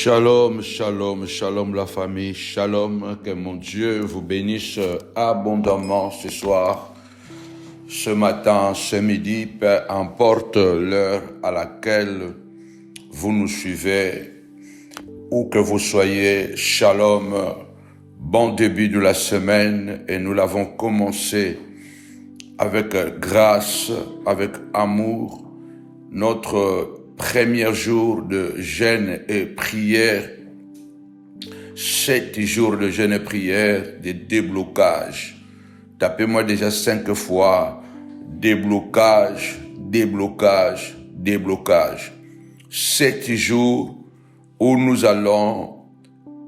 Shalom, shalom, shalom la famille, shalom, que mon Dieu vous bénisse abondamment ce soir, ce matin, ce midi, peu importe l'heure à laquelle vous nous suivez, où que vous soyez, shalom, bon début de la semaine et nous l'avons commencé avec grâce, avec amour, notre premier jour de jeûne et prière, 7 jours de jeûne et prière, de déblocage. Tapez-moi déjà 5 fois, déblocage, déblocage, déblocage. 7 jours où nous allons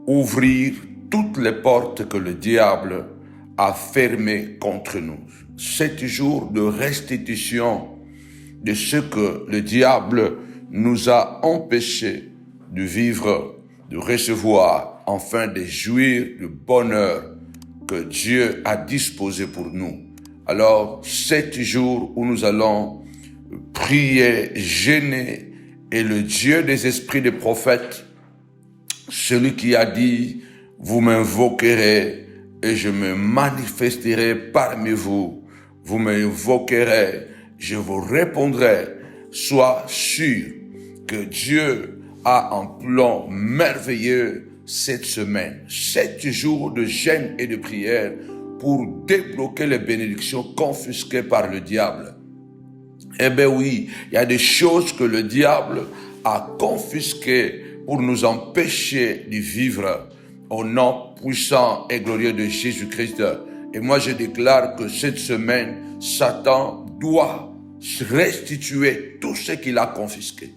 ouvrir toutes les portes que le diable a fermées contre nous. 7 jours de restitution de ce que le diable nous a empêchés de vivre, de recevoir, enfin de jouir du bonheur que Dieu a disposé pour nous. Alors, 7 jours où nous allons prier, jeûner, et le Dieu des esprits des prophètes, celui qui a dit, vous m'invoquerez et je me manifesterai parmi vous. Vous m'invoquerez, je vous répondrai. Sois sûr que Dieu a un plan merveilleux cette semaine. 7 jours de jeûne et de prière pour débloquer les bénédictions confisquées par le diable. Eh bien oui, il y a des choses que le diable a confisquées pour nous empêcher de vivre au nom puissant et glorieux de Jésus-Christ. Et moi je déclare que cette semaine, Satan doit restituer tout ce qu'il a confisqué.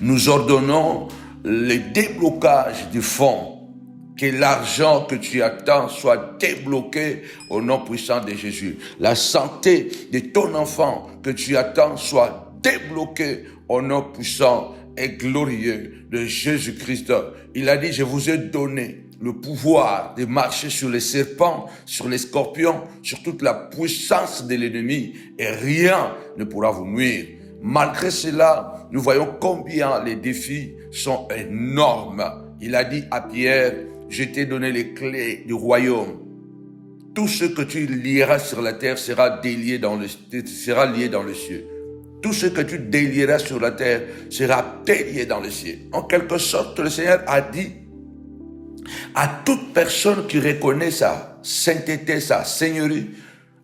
Nous ordonnons le déblocage du fonds, que l'argent que tu attends soit débloqué au nom puissant de Jésus. La santé de ton enfant que tu attends soit débloquée au nom puissant et glorieux de Jésus-Christ. Il a dit, je vous ai donné le pouvoir de marcher sur les serpents, sur les scorpions, sur toute la puissance de l'ennemi, et rien ne pourra vous nuire. Malgré cela, nous voyons combien les défis sont énormes. Il a dit à Pierre, je t'ai donné les clés du royaume. Tout ce que tu lieras sur la terre sera lié dans le ciel. Tout ce que tu délieras sur la terre sera délié dans le ciel. En quelque sorte, le Seigneur a dit à toute personne qui reconnaît sa sainteté, sa seigneurie,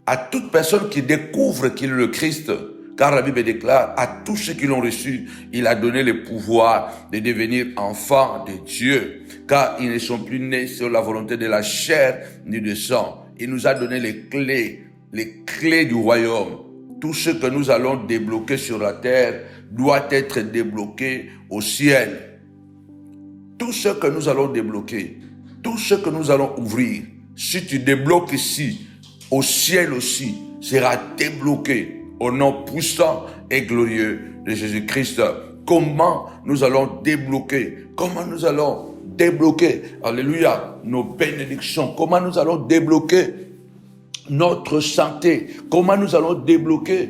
à toute personne qui découvre qu'il est le Christ, car la Bible déclare, à tous ceux qui l'ont reçu, il a donné le pouvoir de devenir enfants de Dieu, car ils ne sont plus nés sur la volonté de la chair ni du sang. Il nous a donné les clés du royaume. Tout ce que nous allons débloquer sur la terre doit être débloqué au ciel. Tout ce que nous allons débloquer, tout ce que nous allons ouvrir, si tu débloques ici, au ciel aussi, sera débloqué au nom puissant et glorieux de Jésus-Christ. Comment nous allons débloquer? Comment nous allons débloquer, alléluia, nos bénédictions? Comment nous allons débloquer notre santé? Comment nous allons débloquer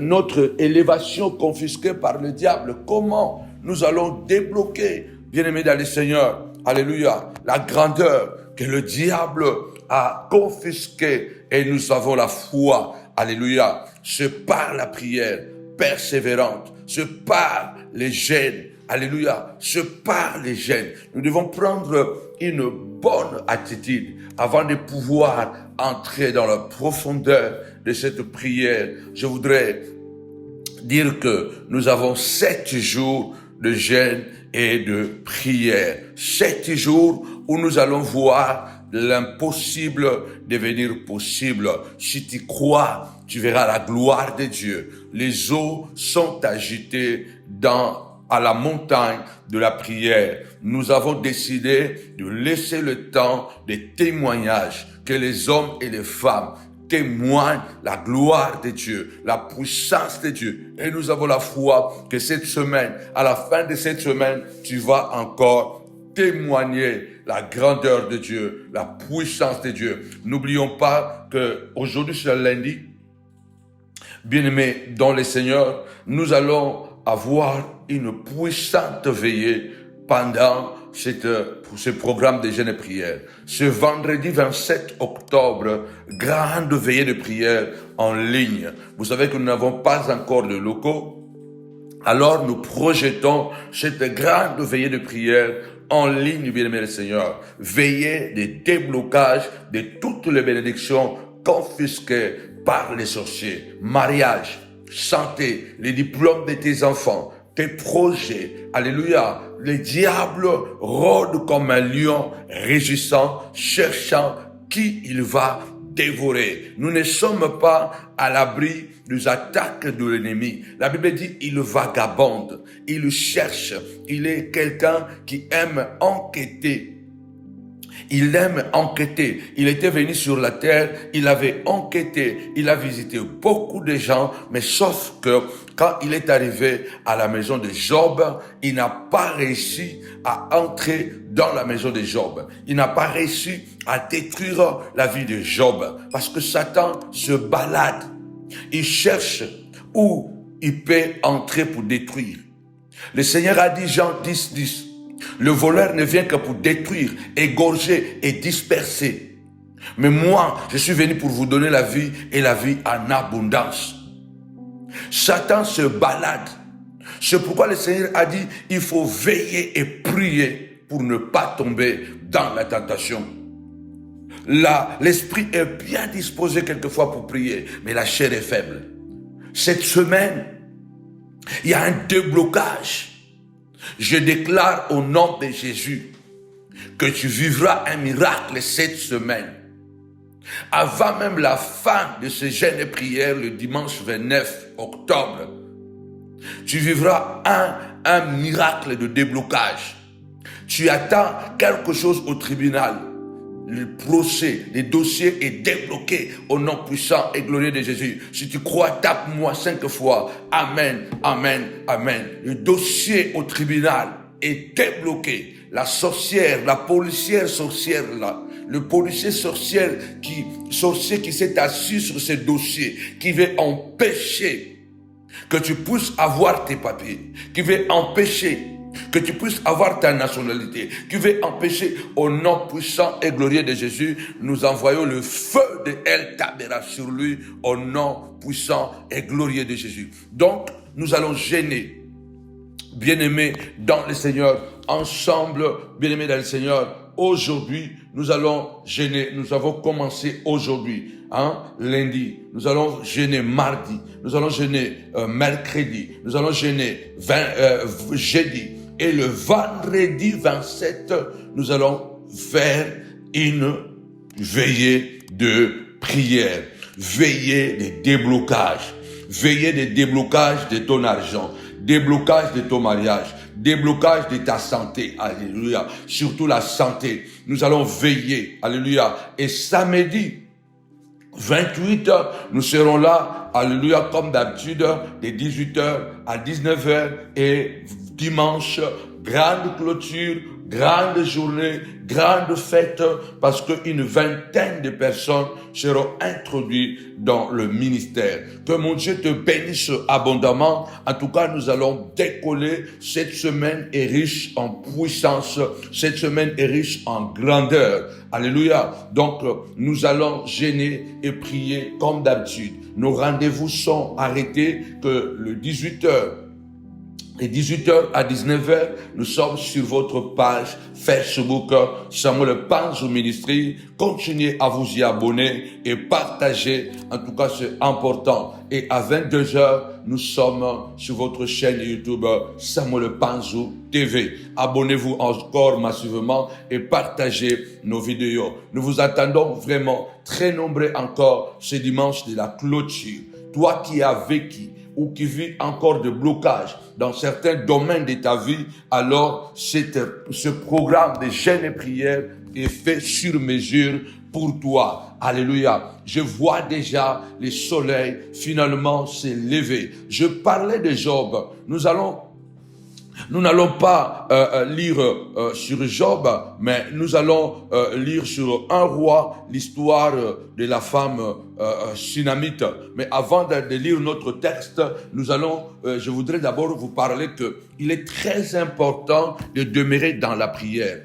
notre élévation confisquée par le diable? Comment nous allons débloquer, bien-aimés dans le Seigneur, alléluia, la grandeur que le diable a confisquée, et nous avons la foi, alléluia, c'est par la prière persévérante, c'est par les jeûnes, alléluia, c'est par les jeûnes. Nous devons prendre une bonne attitude avant de pouvoir entrer dans la profondeur de cette prière. Je voudrais dire que nous avons 7 jours de jeûne et de prière. 7 jours où nous allons voir l'impossible devenir possible. Si tu crois, tu verras la gloire de Dieu. Les eaux sont agitées à la montagne de la prière. Nous avons décidé de laisser le temps des témoignages, que les hommes et les femmes témoignent la gloire de Dieu, la puissance de Dieu. Et nous avons la foi que cette semaine, à la fin de cette semaine, tu vas encore témoigner la grandeur de Dieu, la puissance de Dieu. N'oublions pas que aujourd'hui c'est le lundi. Bien-aimés dans le Seigneur, nous allons avoir une puissante veillée pendant ce programme de jeûne et prière. Ce vendredi 27 octobre, grande veillée de prière en ligne. Vous savez que nous n'avons pas encore de locaux. Alors nous projetons cette grande veillée de prière en ligne, bien-aimé le Seigneur. Veillée de déblocage de toutes les bénédictions confisquées par les sorciers. Mariage, santé, les diplômes de tes enfants, tes projets. Alléluia. Le diable rôde comme un lion rugissant, cherchant qui il va dévorer. Nous ne sommes pas à l'abri des attaques de l'ennemi. La Bible dit, il vagabonde, il cherche, il est quelqu'un qui aime enquêter. Il aime enquêter. Il était venu sur la terre, il avait enquêté, il a visité beaucoup de gens, mais sauf que quand il est arrivé à la maison de Job, il n'a pas réussi à entrer dans la maison de Job. Il n'a pas réussi à détruire la vie de Job, parce que Satan se balade. Il cherche où il peut entrer pour détruire. Le Seigneur a dit, Jean 10, 10, le voleur ne vient que pour détruire, égorger et disperser. Mais moi, je suis venu pour vous donner la vie et la vie en abondance. Satan se balade. C'est pourquoi le Seigneur a dit, il faut veiller et prier pour ne pas tomber dans la tentation. Là, l'esprit est bien disposé quelquefois pour prier, mais la chair est faible. Cette semaine, il y a un déblocage. Je déclare au nom de Jésus que tu vivras un miracle cette semaine. Avant même la fin de ce jeûne et prière le dimanche 29 octobre, tu vivras un miracle de déblocage. Tu attends quelque chose au tribunal. Le procès, le dossier est débloqué au nom puissant et glorieux de Jésus. Si tu crois, tape-moi 5 fois. Amen, amen, amen. Le dossier au tribunal est débloqué. La sorcière, la policière sorcière là, le policier sorcier qui s'est assis sur ce dossier, qui veut empêcher que tu puisses avoir tes papiers, qui veut empêcher que tu puisses avoir ta nationalité, qui veut empêcher au nom puissant et glorieux de Jésus, nous envoyons le feu de El Tabera sur lui au nom puissant et glorieux de Jésus. Donc, nous allons gêner, bien-aimés dans le Seigneur, ensemble, bien-aimés dans le Seigneur. Aujourd'hui, nous allons gêner, nous avons commencé aujourd'hui, lundi, nous allons gêner mardi, nous allons gêner mercredi, nous allons gêner jeudi. Et le vendredi 27, nous allons faire une veillée de prière, veillée de déblocage, veillée de déblocage de ton argent, déblocage de ton mariage, déblocage de ta santé, alléluia, surtout la santé. Nous allons veiller, alléluia. Et samedi 28, nous serons là, alléluia, comme d'habitude, de 18h à 19h et dimanche, grande clôture, grande journée, grande fête, parce qu'une vingtaine de personnes seront introduites dans le ministère. Que mon Dieu te bénisse abondamment. En tout cas, nous allons décoller. Cette semaine est riche en puissance. Cette semaine est riche en grandeur. Alléluia. Donc, nous allons gêner et prier comme d'habitude. Nos rendez-vous sont arrêtés que le 18h. Et 18h à 19h, nous sommes sur votre page Facebook Samuel Panzou Ministry. Continuez à vous y abonner et partager. En tout cas, c'est important. Et à 22h, nous sommes sur votre chaîne YouTube Samuel Panzou TV. Abonnez-vous encore massivement et partagez nos vidéos. Nous vous attendons vraiment très nombreux encore ce dimanche de la clôture. Toi qui as vécu ou qui vit encore de blocage dans certains domaines de ta vie, alors ce programme de jeûne et prière est fait sur mesure pour toi. Alléluia. Je vois déjà le soleil finalement se lever. Je parlais de Job. Nous allons Nous n'allons pas lire sur Job, mais nous allons lire sur un roi, l'histoire de la femme Sunamite. Mais avant de lire notre texte, je voudrais d'abord vous parler qu'il est très important de demeurer dans la prière.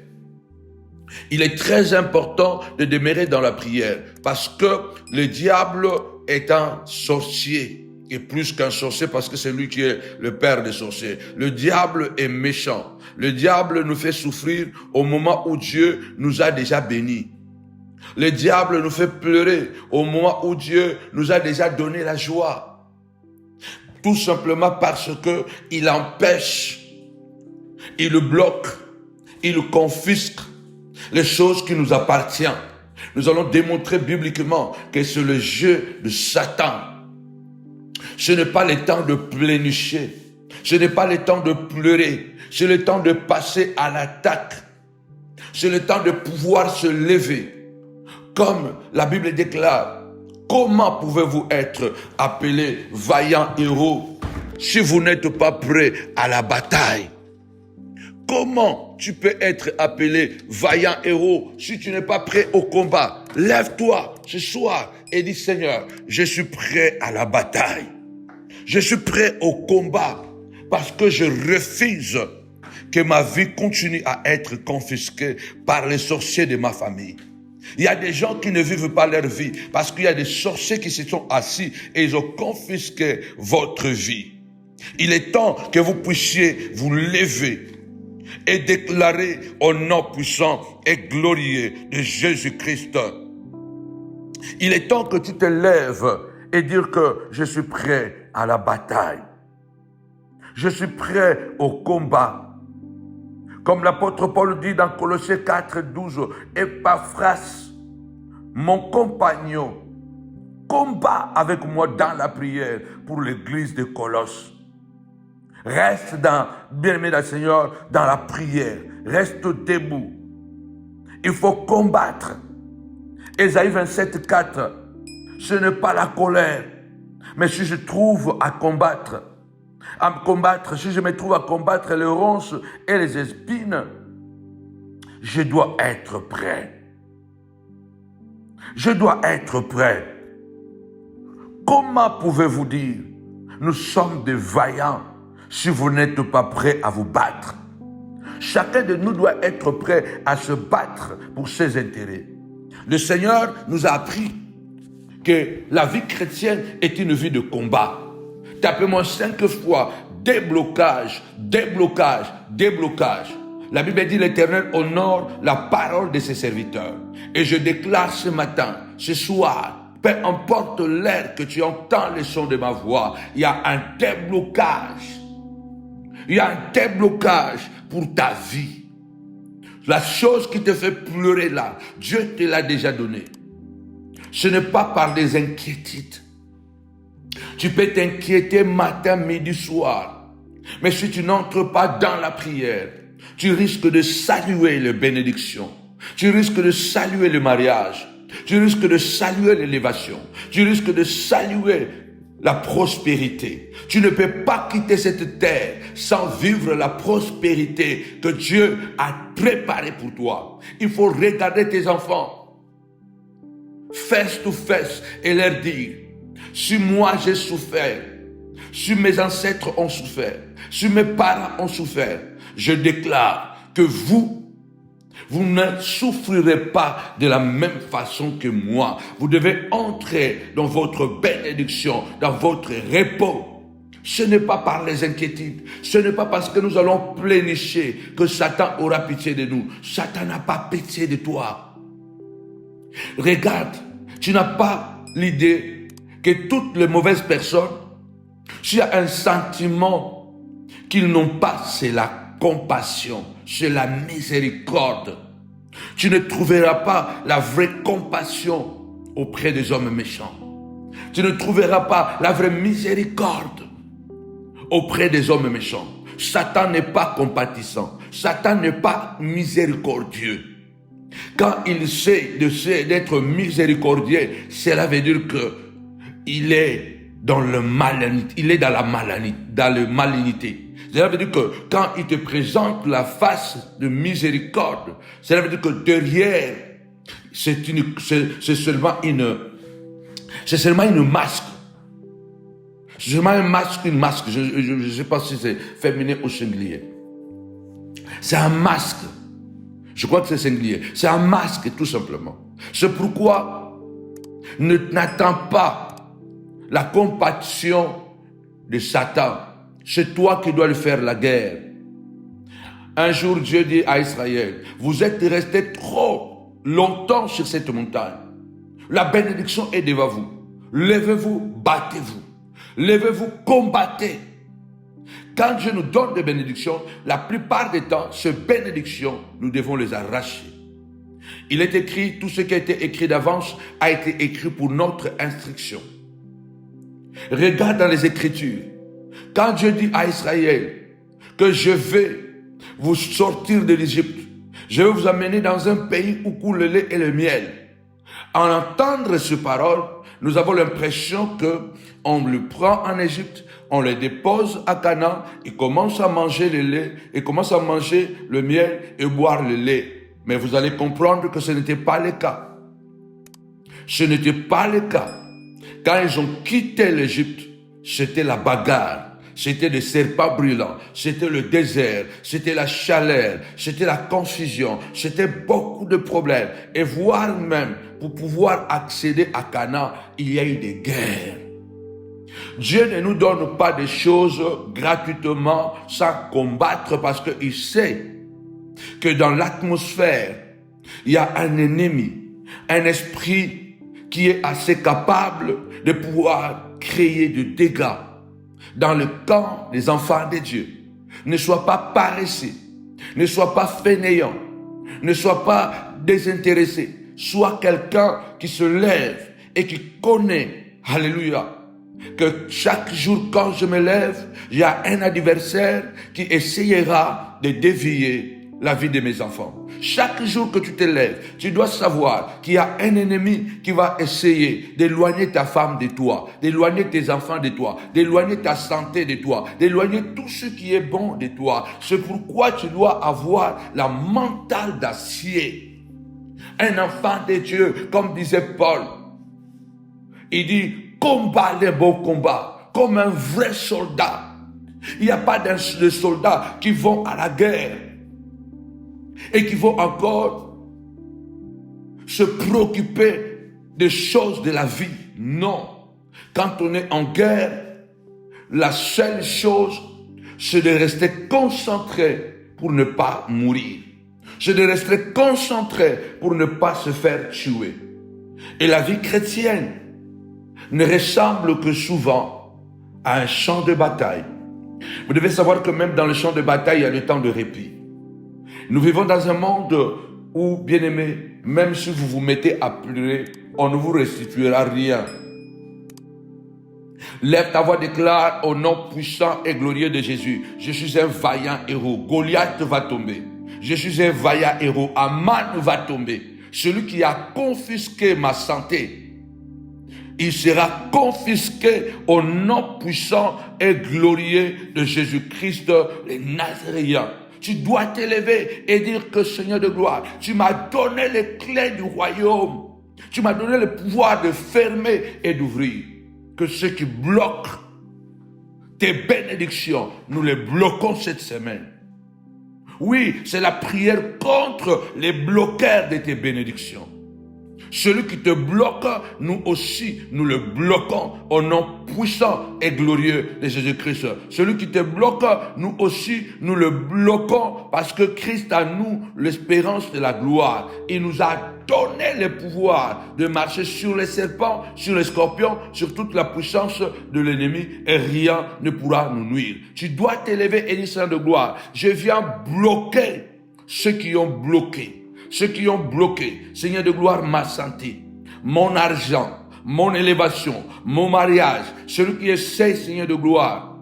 Il est très important de demeurer dans la prière parce que le diable est un sorcier. Et plus qu'un sorcier parce que c'est lui qui est le père des sorciers. Le diable est méchant. Le diable nous fait souffrir au moment où Dieu nous a déjà bénis. Le diable nous fait pleurer au moment où Dieu nous a déjà donné la joie. Tout simplement parce que il empêche, il bloque, il confisque les choses qui nous appartiennent. Nous allons démontrer bibliquement que c'est le jeu de Satan. Ce n'est pas le temps de plénicher. Ce n'est pas le temps de pleurer. C'est le temps de passer à l'attaque. C'est le temps de pouvoir se lever. Comme la Bible déclare, comment pouvez-vous être appelés vaillants héros si vous n'êtes pas prêts à la bataille? Comment tu peux être appelé vaillant héros si tu n'es pas prêt au combat? Lève-toi ce soir et dis, Seigneur, je suis prêt à la bataille. Je suis prêt au combat parce que je refuse que ma vie continue à être confisquée par les sorciers de ma famille. Il y a des gens qui ne vivent pas leur vie parce qu'il y a des sorciers qui se sont assis et ils ont confisqué votre vie. Il est temps que vous puissiez vous lever et déclarer au nom puissant et glorieux de Jésus-Christ. Il est temps que tu te lèves et dire que je suis prêt à la bataille. Je suis prêt au combat. Comme l'apôtre Paul dit dans Colossiens 4:12, Épaphras, mon compagnon, combat avec moi dans la prière pour l'église de Colosse. Reste bien-aimé dans le Seigneur, dans la prière. Reste debout. Il faut combattre. Ésaïe 27:4, ce n'est pas la colère, mais si je trouve à combattre, si je me trouve à combattre les ronces et les épines, je dois être prêt. Je dois être prêt. Comment pouvez-vous dire, nous sommes des vaillants si vous n'êtes pas prêts à vous battre? Chacun de nous doit être prêt à se battre pour ses intérêts. Le Seigneur nous a appris que la vie chrétienne est une vie de combat. Tapez-moi 5 fois, déblocage, déblocage, déblocage. La Bible dit, l'Éternel honore la parole de ses serviteurs. Et je déclare ce matin, ce soir, peu importe l'heure que tu entends le son de ma voix, il y a un déblocage. Il y a un déblocage pour ta vie. La chose qui te fait pleurer là, Dieu te l'a déjà donné. Ce n'est pas par des inquiétudes. Tu peux t'inquiéter matin, midi, soir. Mais si tu n'entres pas dans la prière, tu risques de saluer les bénédictions. Tu risques de saluer le mariage. Tu risques de saluer l'élévation. Tu risques de saluer la prospérité. Tu ne peux pas quitter cette terre sans vivre la prospérité que Dieu a préparée pour toi. Il faut regarder tes enfants face to face et leur dire, si moi j'ai souffert, si mes ancêtres ont souffert, si mes parents ont souffert, je déclare que vous ne souffrirez pas de la même façon que moi. Vous devez entrer dans votre bénédiction, dans votre repos. Ce n'est pas par les inquiétudes. Ce n'est pas parce que nous allons plénicher que Satan aura pitié de nous. Satan n'a pas pitié de toi. Regarde, tu n'as pas l'idée que toutes les mauvaises personnes, s'il y a un sentiment qu'ils n'ont pas, c'est la compassion, c'est la miséricorde. Tu ne trouveras pas la vraie compassion auprès des hommes méchants. Tu ne trouveras pas la vraie miséricorde auprès des hommes méchants. Satan n'est pas compatissant. Satan n'est pas miséricordieux. Quand il sait d'être miséricordieux, cela veut dire que il est dans le malignité. Il est dans la malignité. Cela veut dire que quand il te présente la face de miséricorde, cela veut dire que derrière, c'est seulement une masque. C'est seulement un masque, une masque. Je ne sais pas si c'est féminin ou singulier. C'est un masque. Je crois que c'est singulier. C'est un masque, tout simplement. C'est pourquoi n'attends pas la compassion de Satan. C'est toi qui dois lui faire la guerre. Un jour, Dieu dit à Israël, vous êtes restés trop longtemps sur cette montagne. La bénédiction est devant vous. Levez-vous, battez-vous. Levez-vous, combattez. Quand Dieu nous donne des bénédictions, la plupart des temps, ces bénédictions, nous devons les arracher. Il est écrit, tout ce qui a été écrit d'avance a été écrit pour notre instruction. Regarde dans les Écritures. Quand Dieu dit à Israël que je vais vous sortir de l'Égypte, je vais vous amener dans un pays où coule le lait et le miel. En entendre ces paroles, nous avons l'impression qu'on le prend en Égypte, on le dépose à Canaan, il commence à manger le lait, il commence à manger le miel et boire le lait. Mais vous allez comprendre que ce n'était pas le cas. Ce n'était pas le cas. Quand ils ont quitté l'Égypte, c'était la bagarre. C'était des serpents brûlants, c'était le désert, c'était la chaleur, c'était la confusion, c'était beaucoup de problèmes. Et voire même, pour pouvoir accéder à Canaan, il y a eu des guerres. Dieu ne nous donne pas des choses gratuitement, sans combattre, parce qu'il sait que dans l'atmosphère, il y a un ennemi, un esprit qui est assez capable de pouvoir créer des dégâts dans le camp des enfants de Dieu. Ne sois pas paresseux, ne sois pas fainéant, ne sois pas désintéressé. Sois quelqu'un qui se lève et qui connaît, alléluia, que chaque jour quand je me lève, il y a un adversaire qui essayera de dévier la vie de mes enfants. Chaque jour que tu te lèves, tu dois savoir qu'il y a un ennemi qui va essayer d'éloigner ta femme de toi, d'éloigner tes enfants de toi, d'éloigner ta santé de toi, d'éloigner tout ce qui est bon de toi. C'est pourquoi tu dois avoir la mentale d'acier. Un enfant de Dieu, comme disait Paul, il dit, combat les beaux combats, comme un vrai soldat. Il n'y a pas de soldats qui vont à la guerre et qui vont encore se préoccuper des choses de la vie. Non. Quand on est en guerre, la seule chose, c'est de rester concentré pour ne pas mourir. C'est de rester concentré pour ne pas se faire tuer. Et la vie chrétienne ne ressemble que souvent à un champ de bataille. Vous devez savoir que même dans le champ de bataille, il y a le temps de répit. Nous vivons dans un monde où, bien aimé, même si vous vous mettez à pleurer, on ne vous restituera rien. Lève ta voix, déclare au nom puissant et glorieux de Jésus. Je suis un vaillant héros. Goliath va tomber. Je suis un vaillant héros. Aman va tomber. Celui qui a confisqué ma santé, il sera confisqué au nom puissant et glorieux de Jésus-Christ, le Nazaréen. Tu dois t'élever et dire que Seigneur de gloire, tu m'as donné les clés du royaume. Tu m'as donné le pouvoir de fermer et d'ouvrir. Que ceux qui bloquent tes bénédictions, nous les bloquons cette semaine. Oui, c'est la prière contre les bloqueurs de tes bénédictions. Celui qui te bloque, nous aussi, nous le bloquons au nom puissant et glorieux de Jésus-Christ. Celui qui te bloque, nous aussi, nous le bloquons parce que Christ a nous l'espérance de la gloire. Il nous a donné le pouvoir de marcher sur les serpents, sur les scorpions, sur toute la puissance de l'ennemi et rien ne pourra nous nuire. Tu dois t'élever et dire, Seigneur de gloire, je viens bloquer ceux qui ont bloqué. Ceux qui ont bloqué, Seigneur de gloire, ma santé, mon argent, mon élévation, mon mariage, celui qui essaie, Seigneur de gloire,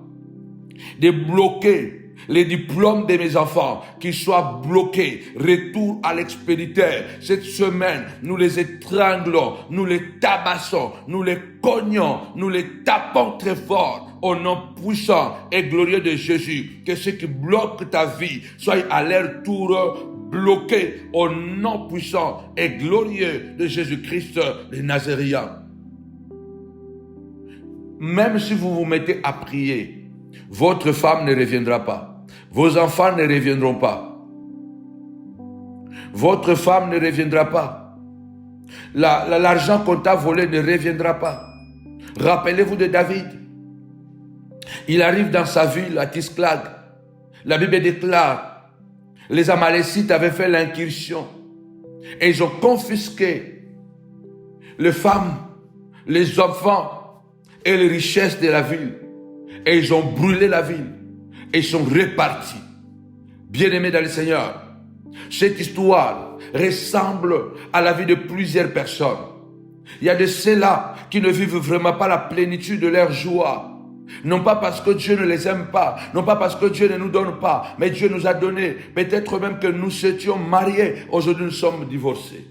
de bloquer les diplômes de mes enfants, qu'ils soient bloqués, retour à l'expéditeur. Cette semaine, nous les étranglons, nous les tabassons, nous les cognons, nous les tapons très fort. au nom puissant et glorieux de Jésus. Que ce qui bloque ta vie soit à leur tour bloqué au nom puissant et glorieux de Jésus-Christ de Nazareth. Même si vous vous mettez à prier, votre femme ne reviendra pas. Vos enfants ne reviendront pas. Votre femme ne reviendra pas. L'argent qu'on t'a volé ne reviendra pas. Rappelez-vous de David. Il arrive dans sa ville à Tisklag. La Bible déclare, les Amalécites avaient fait l'incursion et ils ont confisqué les femmes, les enfants et les richesses de la ville. Et ils ont brûlé la ville et ils sont repartis. Bien-aimés dans le Seigneur, cette histoire ressemble à la vie de plusieurs personnes. Il y a de ceux-là qui ne vivent vraiment pas la plénitude de leur joie. Non pas parce que Dieu ne les aime pas, non pas parce que Dieu ne nous donne pas, mais Dieu nous a donné. Peut-être même que nous étions mariés, aujourd'hui nous sommes divorcés.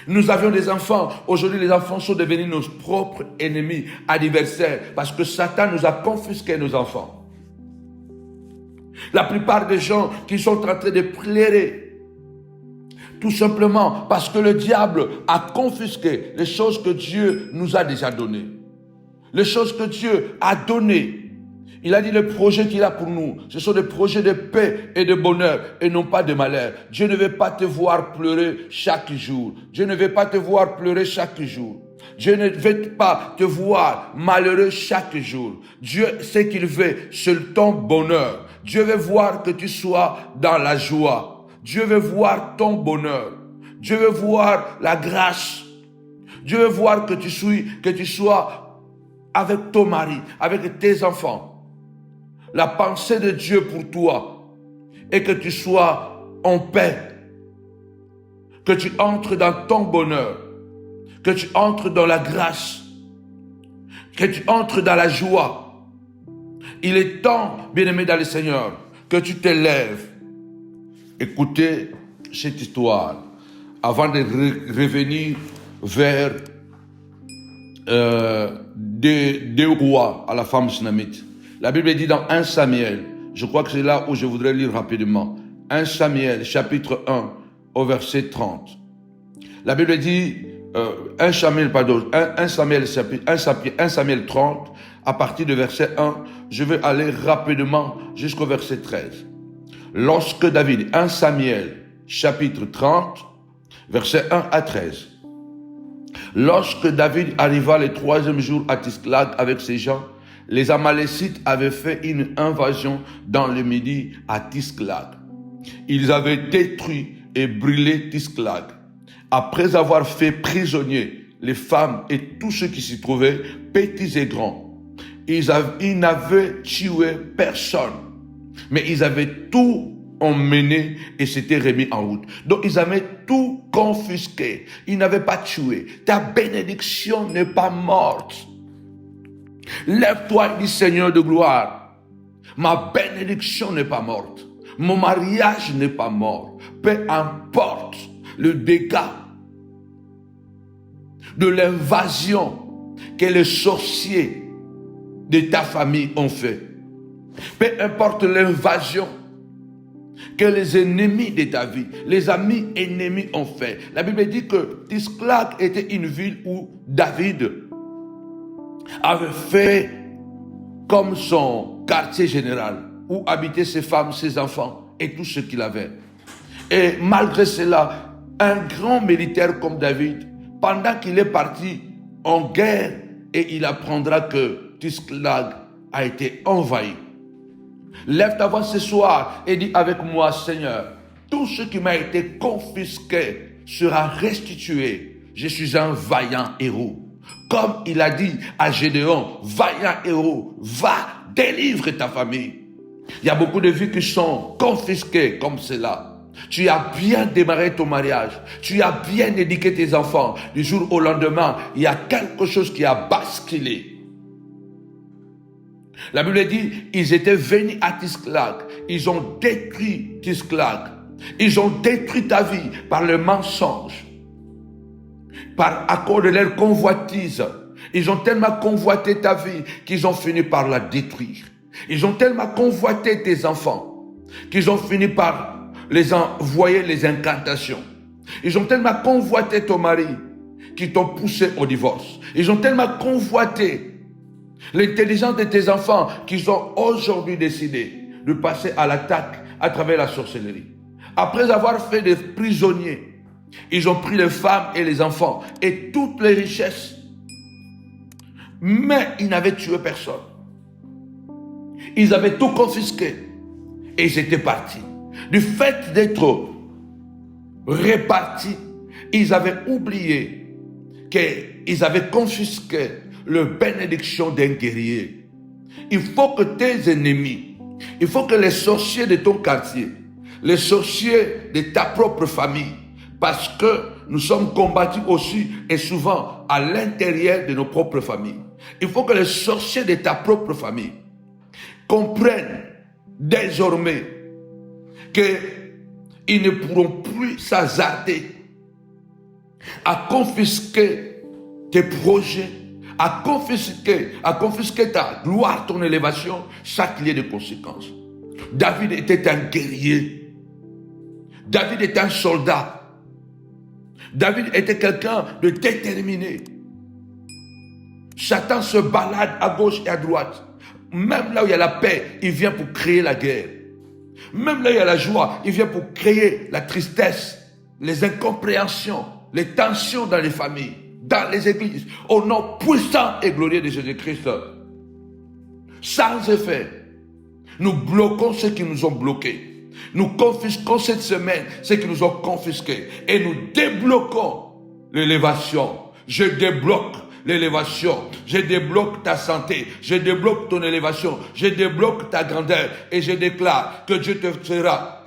Nous avions des enfants, aujourd'hui les enfants sont devenus nos propres ennemis, adversaires, parce que Satan nous a confisqué nos enfants. La plupart des gens qui sont en train de pleurer, tout simplement parce que le diable a confisqué les choses que Dieu nous a déjà données. Les choses que Dieu a données. Il a dit les projets qu'il a pour nous, ce sont des projets de paix et de bonheur et non pas de malheur. Dieu ne veut pas te voir pleurer chaque jour. Dieu ne veut pas te voir pleurer chaque jour. Dieu ne veut pas te voir malheureux chaque jour. Dieu, ce qu'il veut, c'est ton bonheur. Dieu veut voir que tu sois dans la joie. Dieu veut voir ton bonheur. Dieu veut voir la grâce. Dieu veut voir que tu sois avec ton mari, avec tes enfants. La pensée de Dieu pour toi est que tu sois en paix, que tu entres dans ton bonheur, que tu entres dans la grâce, que tu entres dans la joie. Il est temps, bien-aimé dans le Seigneur, que tu te lèves. Écoutez cette histoire avant de revenir vers deux rois à la femme sunamite. La Bible dit dans 1 Samuel, je crois que c'est là où je voudrais lire rapidement, 1 Samuel chapitre 1 au verset 30. La Bible dit, 1 Samuel 30, à partir du verset 1, je vais aller rapidement jusqu'au verset 13. Lorsque David, 1 Samuel chapitre 30, verset 1 à 13. Lorsque David arriva le 3e jour à Tisklag avec ses gens, les Amalécites avaient fait une invasion dans le midi à Tisklag. Ils avaient détruit et brûlé Tisklag. Après avoir fait prisonniers les femmes et tous ceux qui s'y trouvaient, petits et grands, ils n'avaient tué personne, mais ils avaient tout emmené et s'étaient remis en route. Donc ils avaient tout confisqué. Ils n'avaient pas tué. Ta bénédiction n'est pas morte. Lève-toi et dis, Seigneur de gloire, ma bénédiction n'est pas morte. Mon mariage n'est pas mort. Peu importe le dégât de l'invasion que les sorciers de ta famille ont fait. Peu importe l'invasion que les ennemis de ta vie, les amis ennemis ont fait. La Bible dit que Tisklag était une ville où David avait fait comme son quartier général, où habitaient ses femmes, ses enfants et tout ce qu'il avait. Et malgré cela, un grand militaire comme David, pendant qu'il est parti en guerre, et il apprendra que Tisklag a été envahi. Lève ta voix ce soir et dis avec moi, Seigneur, tout ce qui m'a été confisqué sera restitué. Je suis un vaillant héros. Comme il a dit à Gédéon, vaillant héros, va, délivre ta famille. Il y a beaucoup de vies qui sont confisquées comme cela. Tu as bien démarré ton mariage. Tu as bien éduqué tes enfants. Du jour au lendemain, il y a quelque chose qui a basculé. La Bible dit, ils étaient venus à Tisklag. Ils ont détruit Tisklag. Ils ont détruit ta vie par le mensonge. À cause de leur convoitise. Ils ont tellement convoité ta vie qu'ils ont fini par la détruire. Ils ont tellement convoité tes enfants qu'ils ont fini par les envoyer les incantations. Ils ont tellement convoité ton mari qu'ils t'ont poussé au divorce. Ils ont tellement convoité l'intelligence de tes enfants qu'ils ont aujourd'hui décidé de passer à l'attaque à travers la sorcellerie. Après avoir fait des prisonniers, ils ont pris les femmes et les enfants et toutes les richesses. Mais ils n'avaient tué personne. Ils avaient tout confisqué et ils étaient partis. Du fait d'être répartis, ils avaient oublié qu'ils avaient confisqué la bénédiction d'un guerrier. Il faut que tes ennemis, il faut que les sorciers de ton quartier, les sorciers de ta propre famille, parce que nous sommes combattus aussi et souvent à l'intérieur de nos propres familles. Il faut que les sorciers de ta propre famille comprennent désormais qu'ils ne pourront plus s'hasarder à confisquer tes projets, à confisquer ta gloire, ton élévation, chaque lieu de conséquence. David était un guerrier. David était un soldat. David était quelqu'un de déterminé. Satan se balade à gauche et à droite. Même là où il y a la paix, il vient pour créer la guerre. Même là où il y a la joie, il vient pour créer la tristesse, les incompréhensions, les tensions dans les familles, dans les églises. Au nom puissant et glorieux de Jésus-Christ. Sans effet, nous bloquons ceux qui nous ont bloqués. Nous confisquons cette semaine ceux qui nous ont confisqués. Et nous débloquons l'élévation. Je débloque l'élévation. Je débloque ta santé. Je débloque ton élévation. Je débloque ta grandeur. Et je déclare que Dieu te fera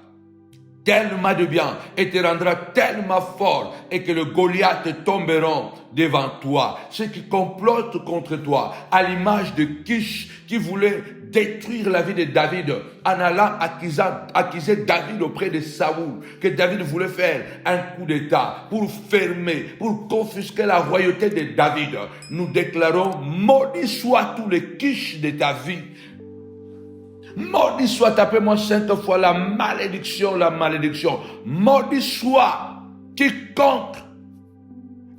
tellement de bien et te rendra tellement fort et que le Goliath tomberont devant toi. Ceux qui complotent contre toi, à l'image de Kish qui voulait détruire la vie de David en allant accuser David auprès de Saoul, que David voulait faire un coup d'état pour fermer, pour confisquer la royauté de David. Nous déclarons, maudit soit tous les Kish de ta vie. Maudit soit, appelle-moi 5 fois la malédiction, la malédiction. Maudit soit quiconque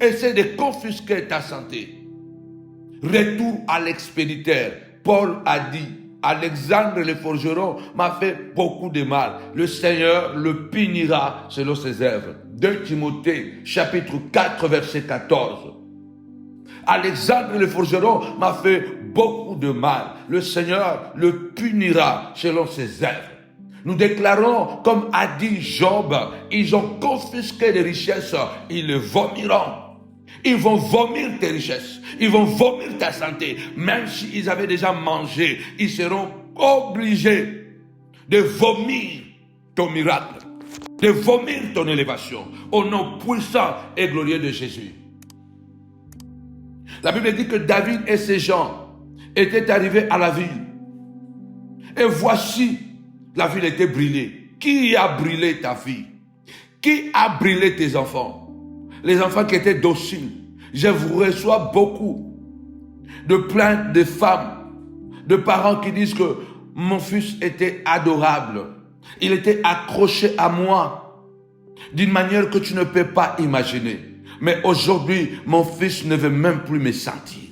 essaie de confisquer ta santé. Retour à l'expéditeur. Paul a dit, Alexandre le forgeron m'a fait beaucoup de mal. Le Seigneur le punira selon ses œuvres. 2 Timothée, chapitre 4, verset 14. Alexandre le forgeron m'a fait beaucoup de mal. Le Seigneur le punira selon ses œuvres. Nous déclarons, comme a dit Job, ils ont confisqué les richesses, ils le vomiront. Ils vont vomir tes richesses, ils vont vomir ta santé. Même s'ils avaient déjà mangé, ils seront obligés de vomir ton miracle, de vomir ton élévation, au nom puissant et glorieux de Jésus. La Bible dit que David et ses gens étaient arrivés à la ville. Et voici, la ville était brûlée. Qui a brûlé ta vie? Qui a brûlé tes enfants? Les enfants qui étaient dociles. Je vous reçois beaucoup de plaintes de femmes, de parents qui disent que mon fils était adorable. Il était accroché à moi d'une manière que tu ne peux pas imaginer. Mais aujourd'hui, mon fils ne veut même plus me sentir.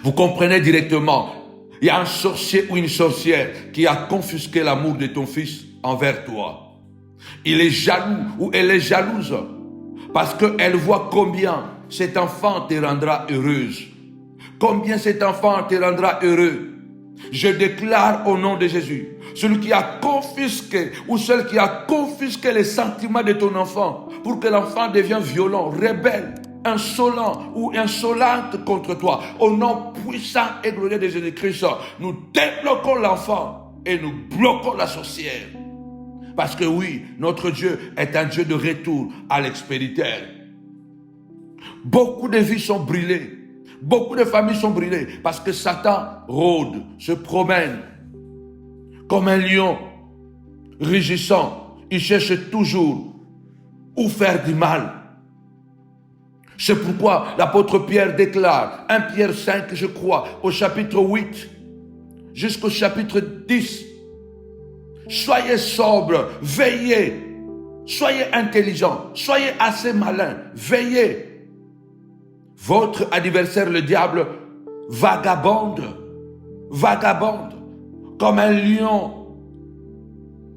Vous comprenez directement, il y a un sorcier ou une sorcière qui a confisqué l'amour de ton fils envers toi. Il est jaloux ou elle est jalouse parce qu'elle voit combien cet enfant te rendra heureuse. Combien cet enfant te rendra heureux. Je déclare au nom de Jésus, celui qui a confisqué ou celle qui a confisqué les sentiments de ton enfant pour que l'enfant devienne violent, rebelle, insolent ou insolente contre toi, au nom puissant et glorieux de Jésus-Christ, nous débloquons l'enfant et nous bloquons la sorcière. Parce que oui, notre Dieu est un Dieu de retour à l'expéditeur. Beaucoup de vies sont brûlées. Beaucoup de familles sont brûlées parce que Satan rôde, se promène comme un lion rugissant. Il cherche toujours où faire du mal. C'est pourquoi l'apôtre Pierre déclare, 1 Pierre 5, je crois, au chapitre 8, jusqu'au chapitre 10, soyez sobres, veillez, soyez intelligents, soyez assez malins, veillez. Votre adversaire, le diable, vagabonde, comme un lion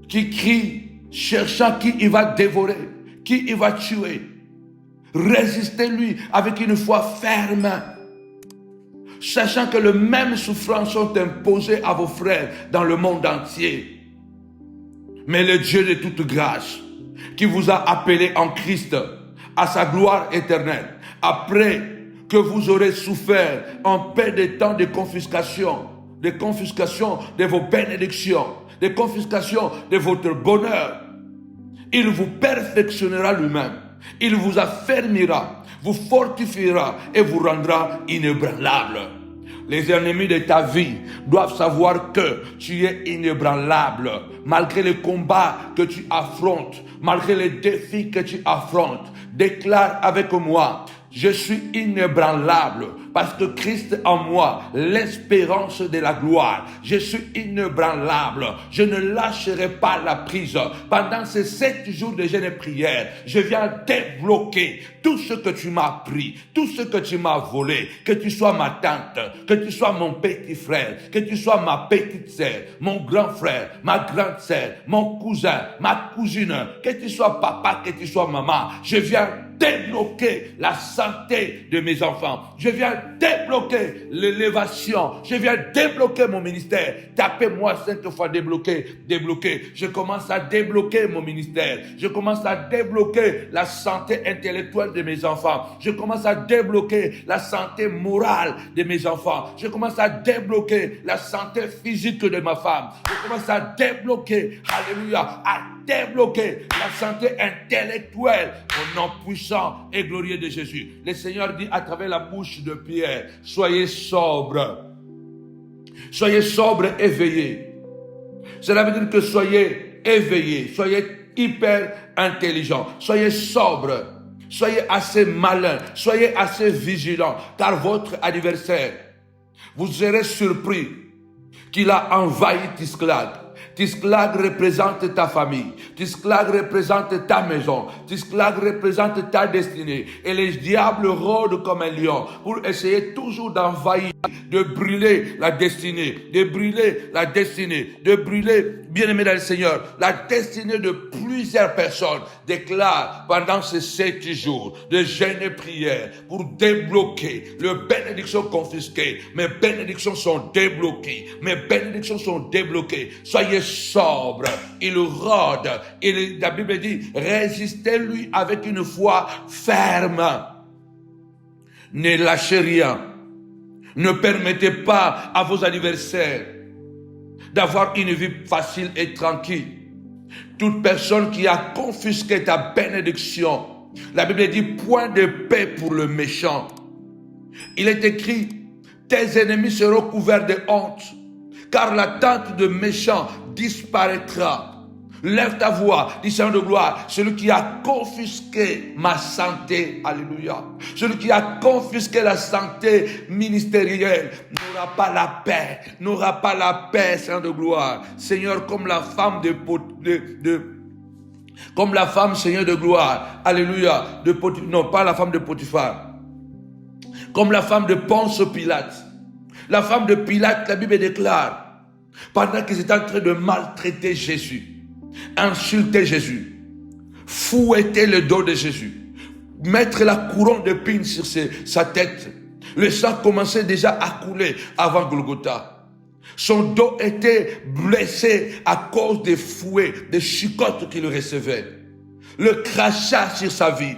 qui crie, cherchant qui il va dévorer, qui il va tuer. Résistez-lui avec une foi ferme, sachant que les mêmes souffrances sont imposées à vos frères dans le monde entier. Mais le Dieu de toute grâce, qui vous a appelé en Christ à sa gloire éternelle, après que vous aurez souffert en paix des temps de confiscation de vos bénédictions, de confiscation de votre bonheur, il vous perfectionnera lui-même. Il vous affermira, vous fortifiera et vous rendra inébranlable. Les ennemis de ta vie doivent savoir que tu es inébranlable. Malgré les combats que tu affrontes, malgré les défis que tu affrontes, déclare avec moi, je suis inébranlable parce que Christ en moi, l'espérance de la gloire. Je suis inébranlable. Je ne lâcherai pas la prise. Pendant ces 7 jours de jeûne et prière, je viens débloquer tout ce que tu m'as pris, tout ce que tu m'as volé, que tu sois ma tante, que tu sois mon petit frère, que tu sois ma petite sœur, mon grand frère, ma grande sœur, mon cousin, ma cousine, que tu sois papa, que tu sois maman. Je viens débloquer la santé de mes enfants. Je viens débloquer l'élévation. Je viens débloquer mon ministère. Tapez-moi 5 fois débloquer, débloquer. Je commence à débloquer mon ministère. Je commence à débloquer la santé intellectuelle de mes enfants. Je commence à débloquer la santé morale de mes enfants. Je commence à débloquer la santé physique de ma femme. Je commence à débloquer, alléluia, à débloquer la santé intellectuelle au nom puissant et glorieux de Jésus. Le Seigneur dit à travers la bouche de Pierre, soyez sobres. Soyez sobres et veillez. Cela veut dire que soyez éveillés, soyez hyper intelligents, soyez sobres, soyez assez malins, soyez assez vigilants, car votre adversaire, vous serez surpris qu'il a envahi Tisclag. Tisclag représente ta famille. Tisclag représente ta maison. Tisclag représente ta destinée. Et les diables rôdent comme un lion pour essayer toujours d'envahir, de brûler la destinée, de brûler la destinée, de brûler, bien-aimé dans le Seigneur, la destinée de plusieurs personnes. Déclare pendant ces 7 jours de jeûne et prière pour débloquer les bénédictions confisquées. Mes bénédictions sont débloquées. Mes bénédictions sont débloquées. Soyez sobre, il rôde. La Bible dit, résistez-lui avec une foi ferme. Ne lâchez rien. Ne permettez pas à vos adversaires d'avoir une vie facile et tranquille. Toute personne qui a confisqué ta bénédiction, la Bible dit, point de paix pour le méchant. Il est écrit, tes ennemis seront couverts de honte, car la tente de méchants disparaîtra. Lève ta voix, dis Seigneur de gloire, celui qui a confisqué ma santé, alléluia, celui qui a confisqué la santé ministérielle, n'aura pas la paix, Seigneur de gloire. Seigneur, comme la femme comme la femme, Seigneur de gloire, alléluia, non pas la femme de Potiphar, comme la femme de Ponce Pilate. La femme de Pilate, la Bible déclare, pendant qu'ils étaient en train de maltraiter Jésus, insulter Jésus, fouetter le dos de Jésus, mettre la couronne d'épines sur sa tête, le sang commençait déjà à couler avant Golgotha. Son dos était blessé à cause des fouets, des chicottes qu'il recevait. Le crachat sur sa vie.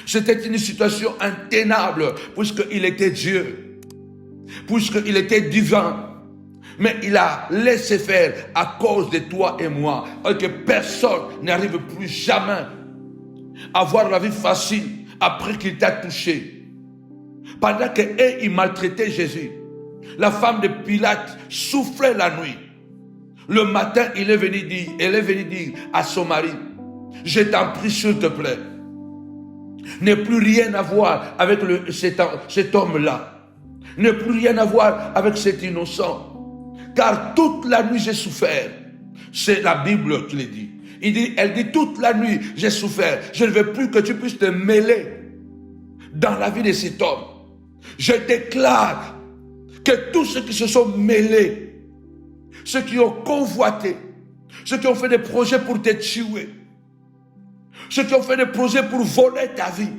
C'était une situation intenable puisqu'il était Dieu, puisqu'il était divin. Mais il a laissé faire à cause de toi et moi. Et que personne n'arrive plus jamais à avoir la vie facile après qu'il t'a touché. Pendant qu'eux, ils maltraitaient Jésus, la femme de Pilate souffrait la nuit. Le matin, elle est venue dire à son mari, je t'en prie s'il te plaît, N'est plus rien à voir avec cet homme-là. N'est plus rien à voir avec cet innocent. Car toute la nuit j'ai souffert. C'est la Bible qui le dit. Elle dit toute la nuit j'ai souffert. Je ne veux plus que tu puisses te mêler dans la vie de cet homme. Je déclare que tous ceux qui se sont mêlés, ceux qui ont convoité, ceux qui ont fait des projets pour te tuer, ceux qui ont fait des projets pour voler ta vie,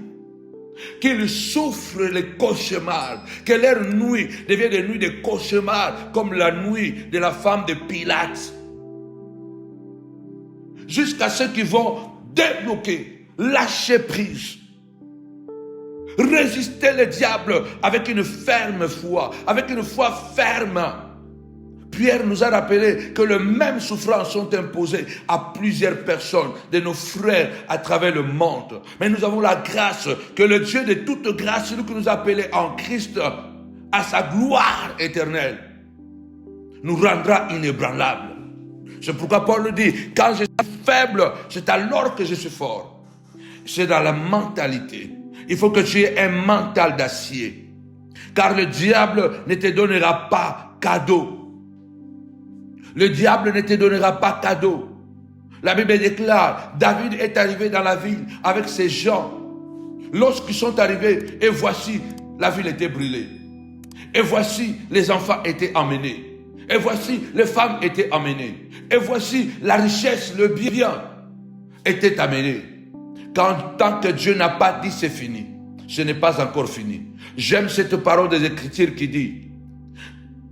qu'ils souffrent les cauchemars, que leur nuit devienne des nuits de cauchemars, comme la nuit de la femme de Pilate. Jusqu'à ceux qui vont débloquer, lâcher prise, résister le diable avec une ferme foi, avec une foi ferme. Pierre nous a rappelé que les mêmes souffrances sont imposées à plusieurs personnes, de nos frères à travers le monde. Mais nous avons la grâce que le Dieu de toute grâce, celui qui nous a appelés en Christ à sa gloire éternelle, nous rendra inébranlables. C'est pourquoi Paul dit, quand je suis faible, c'est alors que je suis fort. C'est dans la mentalité. Il faut que tu aies un mental d'acier. Car le diable ne te donnera pas cadeau. Le diable ne te donnera pas cadeau. La Bible déclare, David est arrivé dans la ville avec ses gens. Lorsqu'ils sont arrivés, et voici, la ville était brûlée. Et voici, les enfants étaient emmenés. Et voici, les femmes étaient emmenées. Et voici, la richesse, le bien était amené. Tant que Dieu n'a pas dit c'est fini, ce n'est pas encore fini. J'aime cette parole des Écritures qui dit,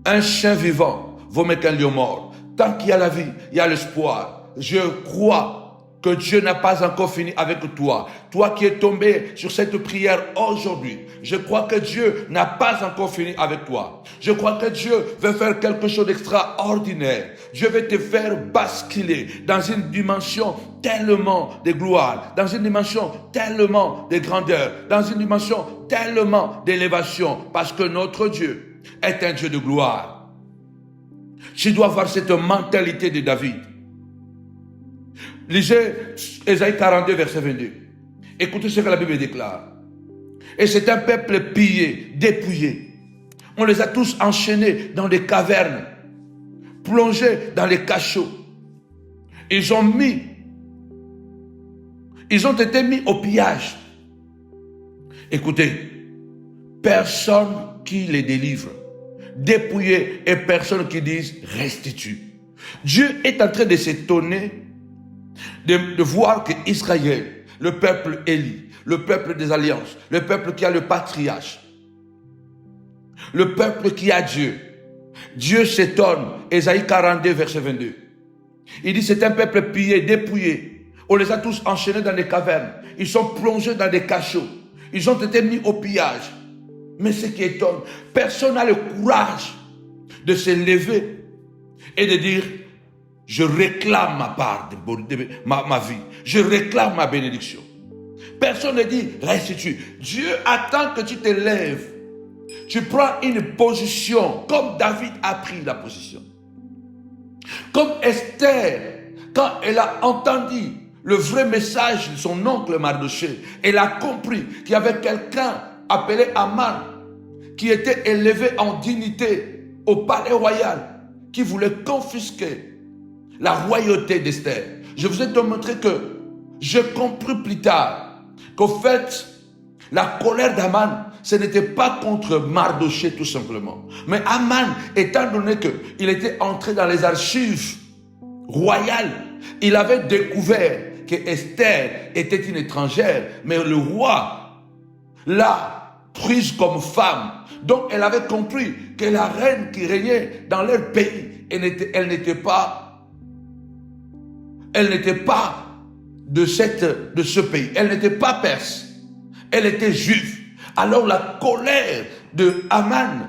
un chien vivant vaut mieux qu'un lion mort. Tant qu'il y a la vie, il y a l'espoir. Je crois que Dieu n'a pas encore fini avec toi. Toi qui es tombé sur cette prière aujourd'hui, je crois que Dieu n'a pas encore fini avec toi. Je crois que Dieu veut faire quelque chose d'extraordinaire. Dieu veut te faire basculer dans une dimension tellement de gloire, dans une dimension tellement de grandeur, dans une dimension tellement d'élévation, parce que notre Dieu est un Dieu de gloire. Tu dois avoir cette mentalité de David. Lisez Ésaïe 42, verset 22. Écoutez ce que la Bible déclare. Et c'est un peuple pillé, dépouillé. On les a tous enchaînés dans des cavernes, plongés dans les cachots. Ils ont été mis au pillage. Écoutez, personne qui les délivre, dépouillés, et personne qui dise restitue. Dieu est en train de s'étonner de voir qu'Israël, le peuple élu, le peuple des alliances, le peuple qui a le patriarche, le peuple qui a Dieu, Dieu s'étonne. Ésaïe 42, verset 22. Il dit, c'est un peuple pillé, dépouillé. On les a tous enchaînés dans des cavernes. Ils sont plongés dans des cachots. Ils ont été mis au pillage. Mais ce qui étonne, personne n'a le courage de se lever et de dire, je réclame ma part, ma vie. Je réclame ma bénédiction. Personne ne dit, restitue. Dieu attend que tu te lèves. Tu prends une position, comme David a pris la position. Comme Esther, quand elle a entendu le vrai message de son oncle Mardochée, elle a compris qu'il y avait quelqu'un appelé Aman, qui était élevé en dignité au palais royal, qui voulait confisquer la royauté d'Esther. Je vous ai démontré que j'ai compris plus tard qu'au fait, la colère d'Aman, ce n'était pas contre Mardochée tout simplement. Mais Aman, étant donné qu'il était entré dans les archives royales, il avait découvert que Esther était une étrangère, mais le roi l'a prise comme femme. Donc elle avait compris que la reine qui régnait dans leur pays, elle n'était pas de ce pays. Elle n'était pas perse. Elle était juive. Alors la colère de Aman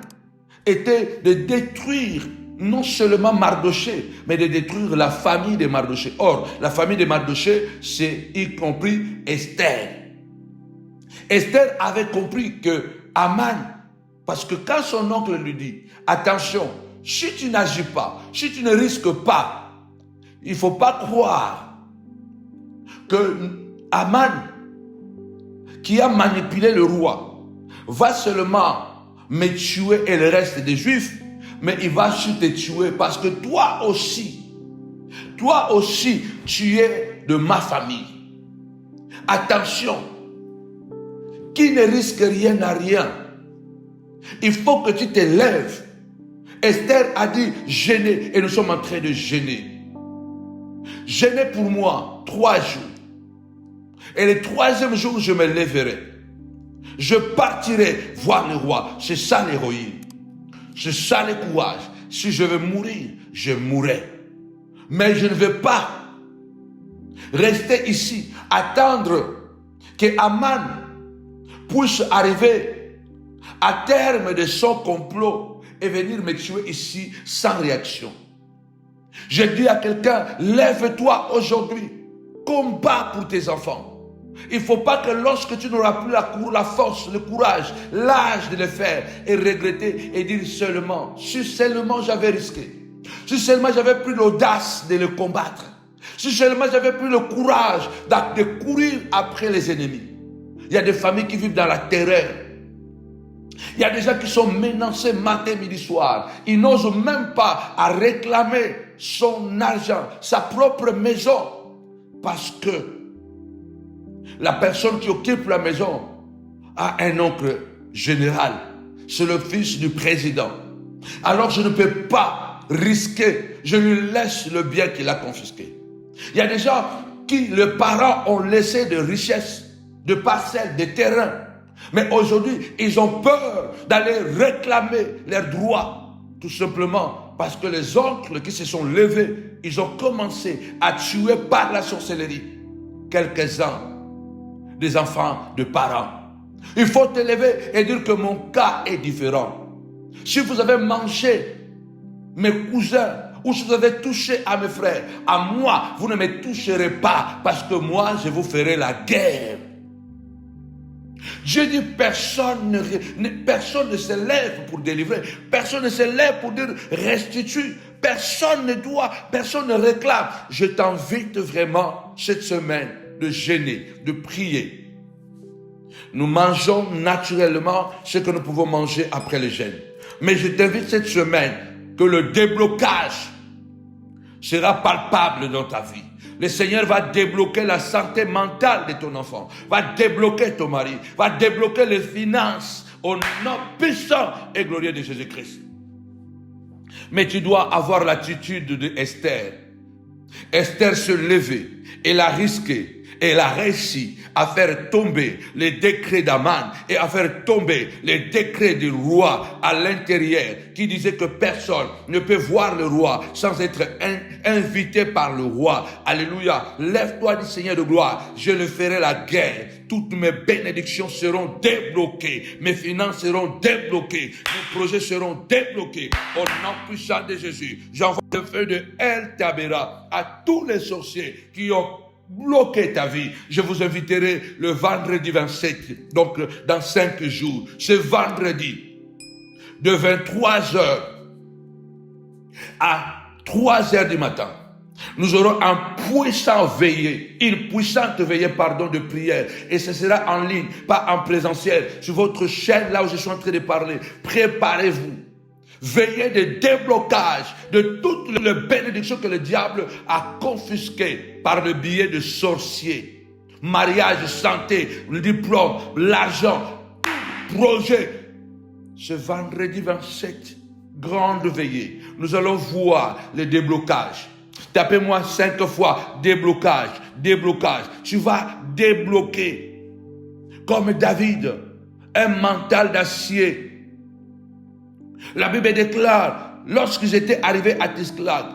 était de détruire non seulement Mardochée, mais de détruire la famille de Mardochée. Or, la famille de Mardochée, c'est y compris Esther. Esther avait compris que Aman, parce que quand son oncle lui dit, attention, si tu n'agis pas, si tu ne risques pas, il ne faut pas croire que Aman, qui a manipulé le roi, va seulement me tuer et le reste des Juifs, mais il va aussi te tuer parce que toi aussi, tu es de ma famille. Attention, qui ne risque rien n'a rien. Il faut que tu te lèves. Esther a dit jeûner et nous sommes en train de jeûner. Jeûner pour moi 3 jours. Et le 3e jour, je me lèverai. Je partirai voir le roi. C'est ça l'héroïne. C'est ça le courage. Si je veux mourir, je mourrai. Mais je ne veux pas rester ici, attendre que Aman puisse arriver à terme de son complot et venir me tuer ici sans réaction. Je dis à quelqu'un, lève-toi aujourd'hui, combat pour tes enfants. Il ne faut pas que lorsque tu n'auras plus la force, le courage, l'âge de le faire et regretter et dire seulement, si seulement j'avais risqué, si seulement j'avais pris l'audace de le combattre, si seulement j'avais pris le courage de courir après les ennemis. Il y a des familles qui vivent dans la terreur. Il y a des gens qui sont menacés matin, midi, soir. Ils n'osent même pas à réclamer son argent, sa propre maison, parce que la personne qui occupe la maison a un oncle général. C'est le fils du président. Alors je ne peux pas risquer. Je lui laisse le bien qu'il a confisqué. Il y a des gens qui, les parents, ont laissé de richesses, de parcelles, de terrains. Mais aujourd'hui, ils ont peur d'aller réclamer leurs droits. Tout simplement parce que les oncles qui se sont levés, ils ont commencé à tuer par la sorcellerie quelques-uns des enfants de parents. Il faut te lever et dire que mon cas est différent. Si vous avez mangé mes cousins, ou si vous avez touché à mes frères, à moi, vous ne me toucherez pas, parce que moi, je vous ferai la guerre. Dieu dit, personne ne se lève pour délivrer, personne ne se lève pour dire restitue, personne ne doit, personne ne réclame. Je t'invite vraiment cette semaine de jeûner, de prier. Nous mangeons naturellement ce que nous pouvons manger après le jeûne. Mais je t'invite cette semaine que le déblocage sera palpable dans ta vie. Le Seigneur va débloquer la santé mentale de ton enfant, va débloquer ton mari, va débloquer les finances au nom puissant et glorieux de Jésus-Christ. Mais tu dois avoir l'attitude de Esther. Esther se levait, elle a risqué, elle a réussi à faire tomber les décrets d'Aman et à faire tomber les décrets du roi à l'intérieur qui disait que personne ne peut voir le roi sans être invité par le roi. Alléluia. Lève-toi du Seigneur de gloire. Je le ferai la guerre. Toutes mes bénédictions seront débloquées. Mes finances seront débloquées. Mes projets seront débloqués. Au nom puissant de Jésus, j'envoie le feu de El Tabera à tous les sorciers qui ont bloquer ta vie. Je vous inviterai le vendredi 27, donc dans 5 jours. Ce vendredi, de 23h à 3h du matin, nous aurons une puissante veillée de prière. Et ce sera en ligne, pas en présentiel, sur votre chaîne là où je suis en train de parler. Préparez-vous. Veillez de déblocage de toutes les bénédictions que le diable a confisquées par le biais de sorciers. Mariage, santé, le diplôme, l'argent, projet. Ce vendredi 27, grande veillée, nous allons voir le déblocage. Tapez-moi 5 fois déblocage, déblocage. Tu vas débloquer comme David, un mental d'acier. La Bible déclare, lorsqu'ils étaient arrivés à Tisclag,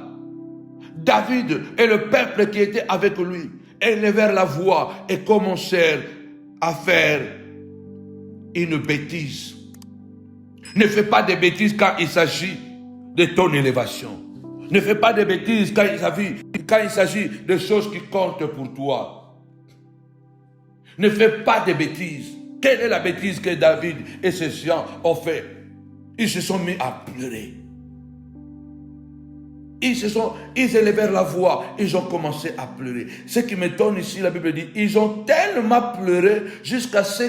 David et le peuple qui était avec lui élevèrent la voix et commencèrent à faire une bêtise. Ne fais pas de bêtises quand il s'agit de ton élévation. Ne fais pas de bêtises quand il s'agit de choses qui comptent pour toi. Ne fais pas de bêtises. Quelle est la bêtise que David et ses gens ont fait? Ils se sont mis à pleurer. Ils élevèrent la voix, ils ont commencé à pleurer. Ce qui m'étonne ici, la Bible dit, ils ont tellement pleuré jusqu'à ce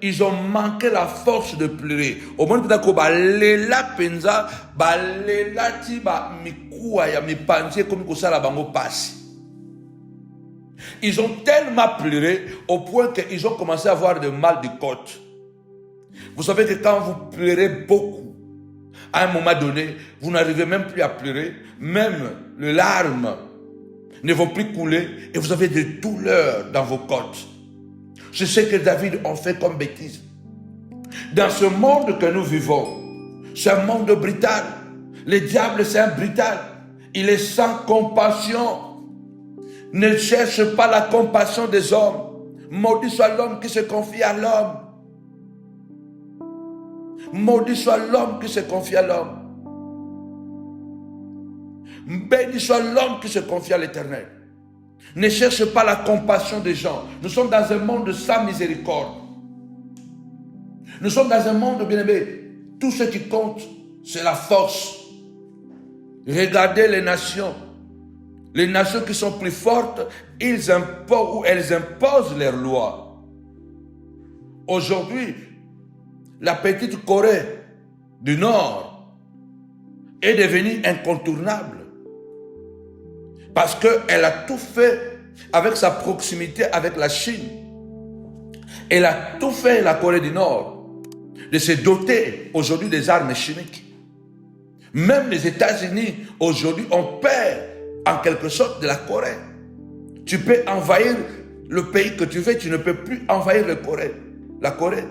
qu'ils ont manqué la force de pleurer. Au moment où balela penza, balela ti ba mikuwa ya mipanzie comme kosala bango pasi. Ils ont tellement pleuré au point qu'ils ont commencé à avoir de mal de côte. Vous savez que quand vous pleurez beaucoup, à un moment donné, vous n'arrivez même plus à pleurer, même les larmes ne vont plus couler et vous avez des douleurs dans vos côtes. C'est ce que David a fait comme bêtise. Dans ce monde que nous vivons, c'est un monde brutal. Le diable, c'est un brutal. Il est sans compassion. Ne cherche pas la compassion des hommes. Maudit soit l'homme qui se confie à l'homme. Maudit soit l'homme qui se confie à l'homme. Béni soit l'homme qui se confie à l'Éternel. Ne cherche pas la compassion des gens. Nous sommes dans un monde sans miséricorde. Nous sommes dans un monde, bien aimé, tout ce qui compte, c'est la force. Regardez les nations. Les nations qui sont plus fortes, elles imposent leurs lois. Aujourd'hui, la petite Corée du Nord est devenue incontournable parce qu'elle a tout fait avec sa proximité avec la Chine. Elle a tout fait, la Corée du Nord, de se doter aujourd'hui des armes chimiques. Même les États-Unis, aujourd'hui, ont peur en quelque sorte de la Corée. Tu peux envahir le pays que tu veux, tu ne peux plus envahir la Corée.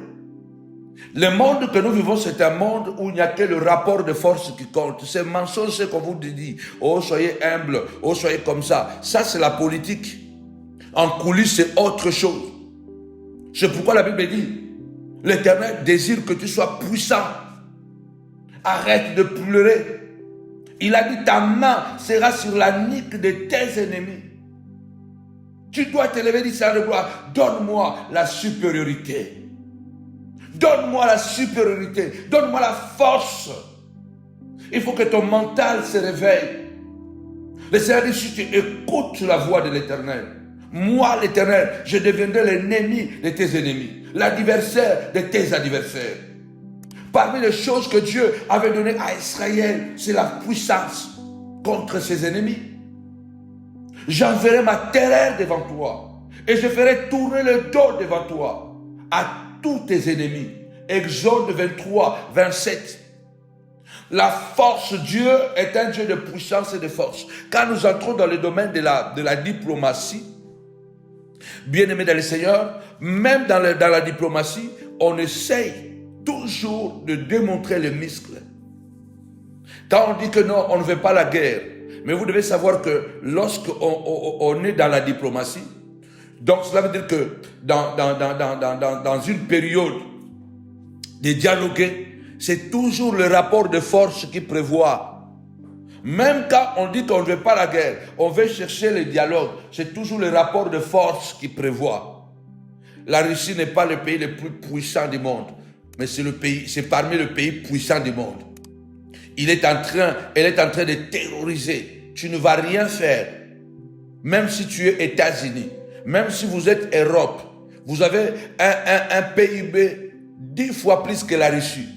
Le monde que nous vivons, c'est un monde où il n'y a que le rapport de force qui compte. C'est mensonge ce qu'on vous dit. Oh, soyez humble. Oh, soyez comme ça. Ça, c'est la politique. En coulisses, c'est autre chose. C'est pourquoi la Bible dit, l'Éternel désire que tu sois puissant. Arrête de pleurer. Il a dit, ta main sera sur la nuque de tes ennemis. Tu dois te lever, dit Seigneur de gloire, donne-moi la supériorité. Donne-moi la supériorité. Donne-moi la force. Il faut que ton mental se réveille. Le Seigneur dit, si tu écoutes la voix de l'Éternel, moi l'Éternel, je deviendrai l'ennemi de tes ennemis, l'adversaire de tes adversaires. Parmi les choses que Dieu avait données à Israël, c'est la puissance contre ses ennemis. J'enverrai ma terreur devant toi et je ferai tourner le dos devant toi à tous tes ennemis. Exode 23, 27. La force, Dieu est un Dieu de puissance et de force. Quand nous entrons dans le domaine de la diplomatie, bien-aimés dans le Seigneur, même dans la diplomatie, on essaye toujours de démontrer les muscles. Quand on dit que non, on ne veut pas la guerre, mais vous devez savoir que lorsqu'on est dans la diplomatie, donc cela veut dire que dans une période de dialoguer, c'est toujours le rapport de force qui prévoit. Même quand on dit qu'on ne veut pas la guerre, on veut chercher le dialogue, c'est toujours le rapport de force qui prévoit. La Russie n'est pas le pays le plus puissant du monde, mais c'est parmi les pays puissants du monde. Elle est en train de terroriser. Tu ne vas rien faire. Même si tu es États-Unis, même si vous êtes Europe, vous avez un PIB 10 fois plus que la Russie.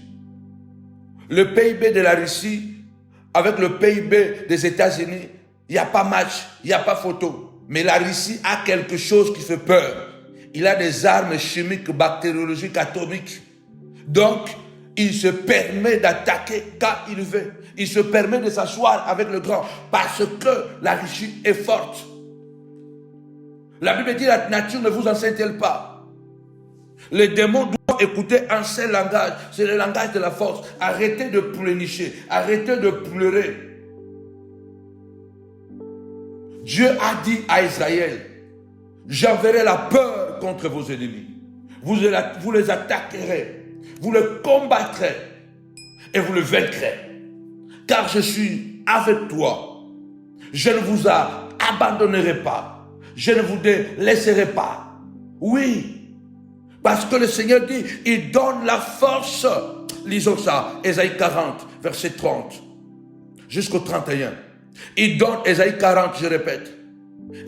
Le PIB de la Russie avec le PIB des États-Unis, il n'y a pas match, il n'y a pas photo. Mais la Russie a quelque chose qui fait peur. Il a des armes chimiques, bactériologiques, atomiques. Donc, il se permet d'attaquer quand il veut. Il se permet de s'asseoir avec le grand parce que la Russie est forte. La Bible dit, la nature ne vous enseigne-t-elle pas? Les démons doivent écouter un seul langage. C'est le langage de la force. Arrêtez de pleurnicher. Arrêtez de pleurer. Dieu a dit à Israël, j'enverrai la peur contre vos ennemis. Vous les attaquerez. Vous les combattrez. Et vous les vaincrez. Car je suis avec toi. Je ne vous abandonnerai pas. Je ne vous laisserai pas. Oui. Parce que le Seigneur dit, il donne la force. Lisons ça, Ésaïe 40, verset 30, jusqu'au 31. Il donne, Ésaïe 40, je répète.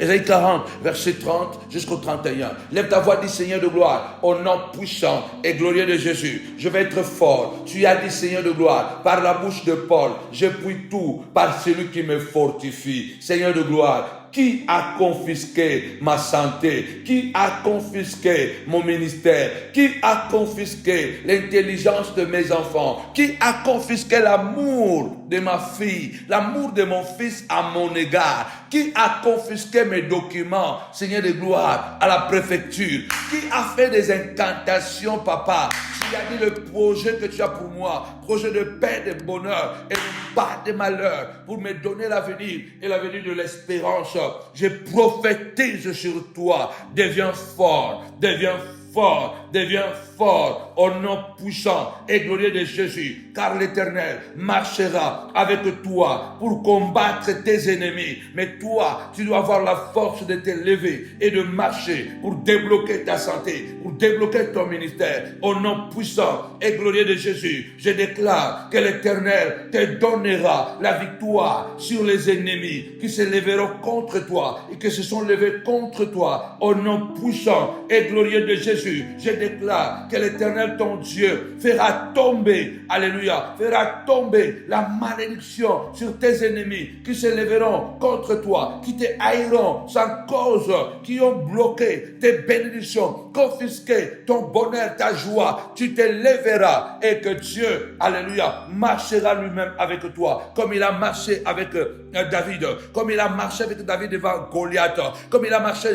Ésaïe 40, verset 30 jusqu'au 31. Lève ta voix, dit Seigneur de gloire, au nom puissant et glorieux de Jésus. Je vais être fort. Tu as dit Seigneur de gloire, par la bouche de Paul, je puis tout par celui qui me fortifie. Seigneur de gloire, qui a confisqué ma santé? Qui a confisqué mon ministère? Qui a confisqué l'intelligence de mes enfants? Qui a confisqué l'amour de ma fille, l'amour de mon fils à mon égard? Qui a confisqué mes documents, Seigneur de gloire, à la préfecture? Qui a fait des incantations, papa? Tu as dit le projet que tu as pour moi, projet de paix, de bonheur et de pas de malheur, pour me donner l'avenir et l'avenir de l'espérance. Je prophétise sur toi. Deviens fort, deviens fort, deviens fort au nom puissant et glorieux de Jésus, car l'Éternel marchera avec toi pour combattre tes ennemis. Mais toi, tu dois avoir la force de te lever et de marcher pour débloquer ta santé, pour débloquer ton ministère. Au nom puissant et glorieux de Jésus, je déclare que l'Éternel te donnera la victoire sur les ennemis qui se lèveront contre toi et qui se sont levés contre toi. Au nom puissant et glorieux de Jésus, je déclare que l'Éternel, ton Dieu, fera tomber, alléluia, fera tomber la malédiction sur tes ennemis qui se lèveront contre toi, qui te haïront sans cause, qui ont bloqué tes bénédictions, confisqué ton bonheur, ta joie. Tu te lèveras et que Dieu, alléluia, marchera lui-même avec toi, comme il a marché avec David, comme il a marché avec David devant Goliath, comme il a marché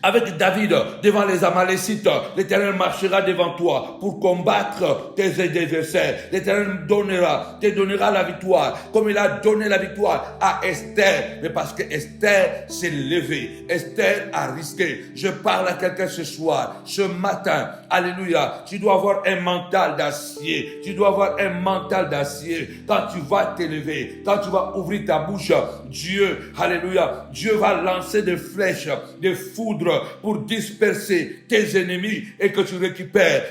avec David devant les Amalécites. L'Éternel marchera devant toi pour combattre tes adversaires. L'Éternel te donnera la victoire, comme il a donné la victoire à Esther. Mais parce que Esther s'est levée, Esther a risqué. Je parle à quelqu'un ce soir, ce matin, alléluia. Tu dois avoir un mental d'acier. Tu dois avoir un mental d'acier. Quand tu vas t'élever, quand tu vas ouvrir ta bouche, Dieu, alléluia, Dieu va lancer des flèches, des foudres pour disperser tes ennemis et que tu récupères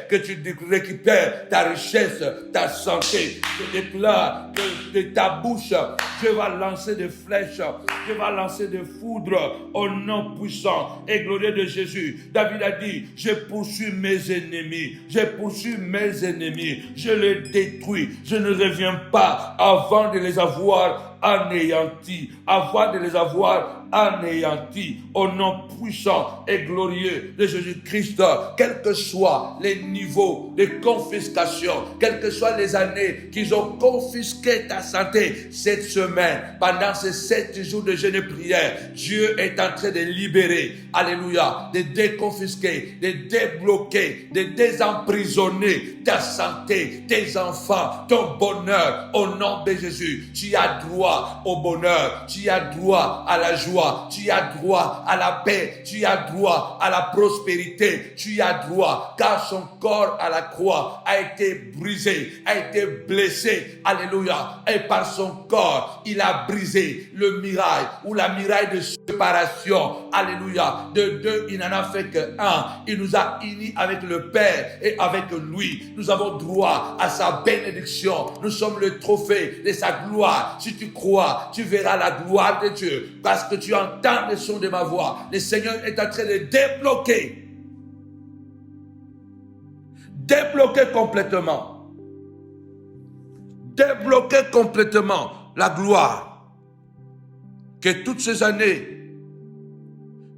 ta richesse, ta santé. Je déclare que de ta bouche, Dieu va lancer des flèches, Dieu va lancer des foudres au nom puissant et glorieux de Jésus. David a dit, je poursuis mes ennemis, je poursuis mes ennemis, je les détruis, je ne reviens pas avant de les avoir anéantis, avant de les avoir anéantis, au nom puissant et glorieux de Jésus-Christ. Quels que soient les niveaux de confiscation, quelles que soient les années qu'ils ont confisqué ta santé, cette semaine, pendant ces 7 jours de jeûne et prière, Dieu est en train de libérer, alléluia, de déconfisquer, de débloquer, de désemprisonner ta santé, tes enfants, ton bonheur, au nom de Jésus. Tu as droit au bonheur, tu as droit à la joie, tu as droit à la paix, tu as droit à la prospérité, tu as droit, car son corps à la croix a été brisé, a été blessé, alléluia, et par son corps, il a brisé le mirail ou la muraille de séparation, alléluia. De deux, il n'en a fait qu'un. Il nous a unis avec le Père et avec lui. Nous avons droit à sa bénédiction. Nous sommes le trophée de sa gloire. Si tu crois, tu verras la gloire de Dieu, parce que tu entends le son de ma voix. Le Seigneur est en train de débloquer complètement la gloire que toutes ces années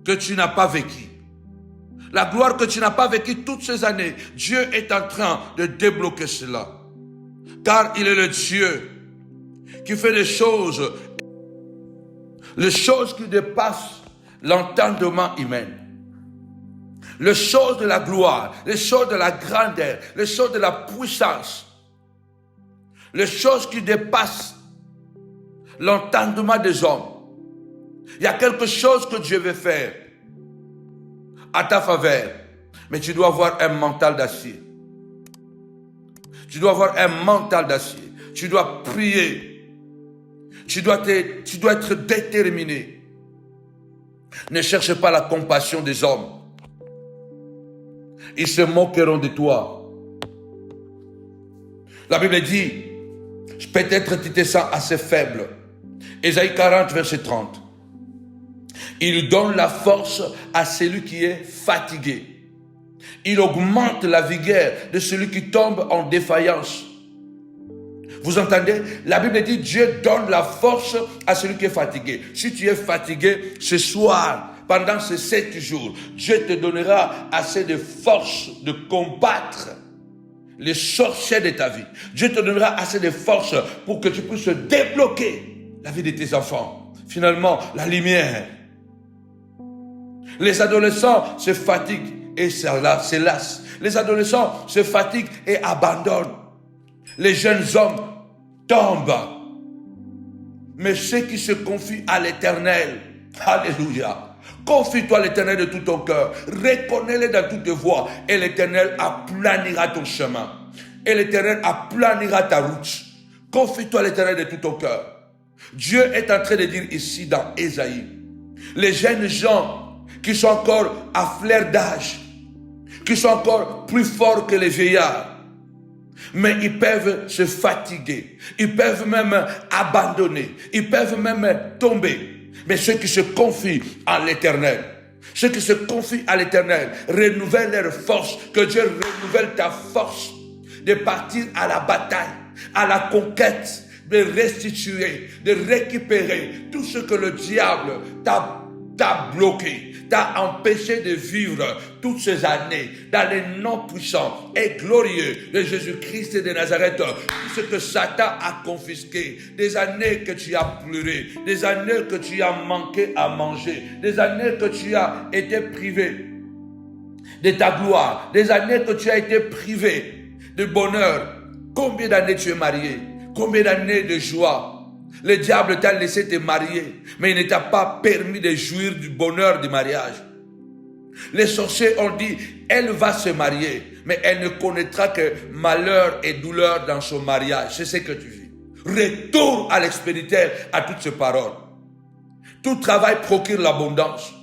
que tu n'as pas vécues. La gloire que tu n'as pas vécue toutes ces années, Dieu est en train de débloquer cela. Car il est le Dieu qui fait les choses qui dépassent l'entendement humain. Les choses de la gloire, les choses de la grandeur, les choses de la puissance, les choses qui dépassent l'entendement des hommes. Il y a quelque chose que Dieu veut faire à ta faveur, mais tu dois avoir un mental d'acier. Tu dois avoir un mental d'acier. Tu dois prier. Tu dois être déterminé. Ne cherche pas la compassion des hommes. Ils se moqueront de toi. La Bible dit, peut-être tu te sens assez faible. Ésaïe 40, verset 30. Il donne la force à celui qui est fatigué. Il augmente la vigueur de celui qui tombe en défaillance. Vous entendez? La Bible dit Dieu donne la force à celui qui est fatigué. Si tu es fatigué, ce soir, pendant ces 7 jours, Dieu te donnera assez de force de combattre les sorciers de ta vie. Dieu te donnera assez de force pour que tu puisses débloquer la vie de tes enfants. Finalement, la lumière. Les adolescents se fatiguent et se lassent. Les adolescents se fatiguent et abandonnent. Les jeunes hommes tombent. Mais ceux qui se confient à l'Éternel, alléluia, confie-toi à l'Éternel de tout ton cœur, reconnais-le dans toutes tes voies, et l'Éternel aplanira ton chemin, et l'Éternel aplanira ta route. Confie-toi à l'Éternel de tout ton cœur. Dieu est en train de dire ici dans Ésaïe, les jeunes gens qui sont encore à fleur d'âge, qui sont encore plus forts que les vieillards, mais ils peuvent se fatiguer, ils peuvent même abandonner, ils peuvent même tomber. Mais ceux qui se confient à l'Éternel, ceux qui se confient à l'Éternel, renouvellent leur force, que Dieu renouvelle ta force de partir à la bataille, à la conquête, de restituer, de récupérer tout ce que le diable t'a bloqué, t'a empêché de vivre toutes ces années dans les noms puissants et glorieux de Jésus-Christ et de Nazareth. Tout ce que Satan a confisqué, des années que tu as pleuré, des années que tu as manqué à manger, des années que tu as été privé de ta gloire, des années que tu as été privé de bonheur. Combien d'années tu es marié? Combien d'années de joie? Le diable t'a laissé te marier, mais il ne t'a pas permis de jouir du bonheur du mariage. Les sorciers ont dit, elle va se marier, mais elle ne connaîtra que malheur et douleur dans son mariage. C'est ce que tu vis. Retourne à l'expéditeur à toutes ces paroles. Tout travail procure l'abondance.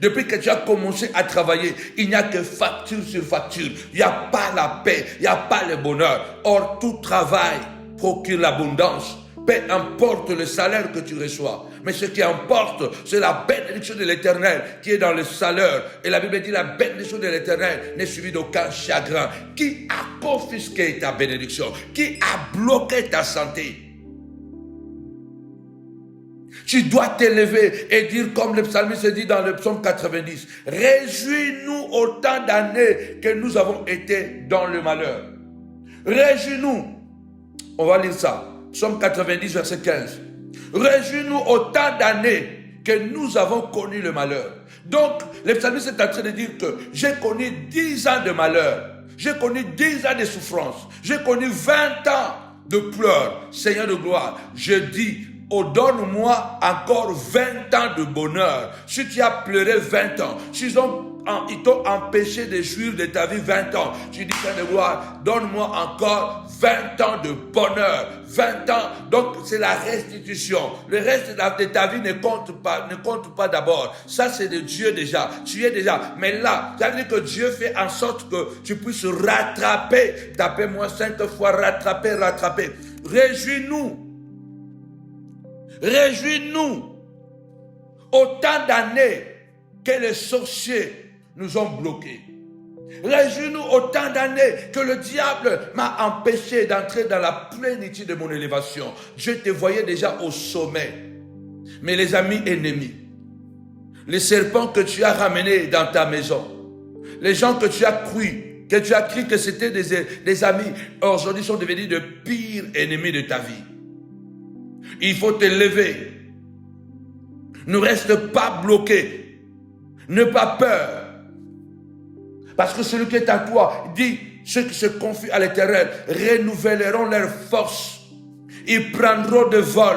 Depuis que tu as commencé à travailler, il n'y a que facture sur facture. Il n'y a pas la paix, il n'y a pas le bonheur. Or, tout travail procure l'abondance. Peu importe le salaire que tu reçois. Mais ce qui importe, c'est la bénédiction de l'Éternel qui est dans le salaire. Et la Bible dit la bénédiction de l'Éternel n'est suivie d'aucun chagrin. Qui a confisqué ta bénédiction? Qui a bloqué ta santé? Tu dois t'élever et dire comme le psalmiste dit dans le psaume 90, réjouis-nous autant d'années que nous avons été dans le malheur. Réjouis-nous. On va lire ça. Psaume 90, verset 15. Réjouis-nous autant d'années que nous avons connu le malheur. Donc, le psalmiste est en train de dire que j'ai connu 10 ans de malheur. J'ai connu 10 ans de souffrance. J'ai connu 20 ans de pleurs. Seigneur de gloire, je dis, oh, donne-moi encore 20 ans de bonheur. Si tu as pleuré 20 ans, ils t'ont empêché de jouir de ta vie 20 ans. Tu dis, Seigneur de gloire, donne-moi encore 20 ans de bonheur. 20 ans, donc c'est la restitution. Le reste de ta vie ne compte pas d'abord. Ça, c'est de Dieu déjà. Tu es déjà. Mais là, ça veut dire que Dieu fait en sorte que tu puisses rattraper. Tapez-moi 5 fois, rattraper. Réjouis-nous. Réjouis-nous. Autant d'années que les sorciers nous ont bloqués. Réjouis-nous autant d'années que le diable m'a empêché d'entrer dans la plénitude de mon élévation. Je te voyais déjà au sommet. Mais les amis ennemis, les serpents que tu as ramenés dans ta maison, les gens que tu as cru que c'était des amis, aujourd'hui sont devenus de pires ennemis de ta vie. Il faut te lever. Ne reste pas bloqué. N'aie pas peur. Parce que celui qui est à toi dit, ceux qui se confient à l'Éternel renouvelleront leur force. Ils prendront de vol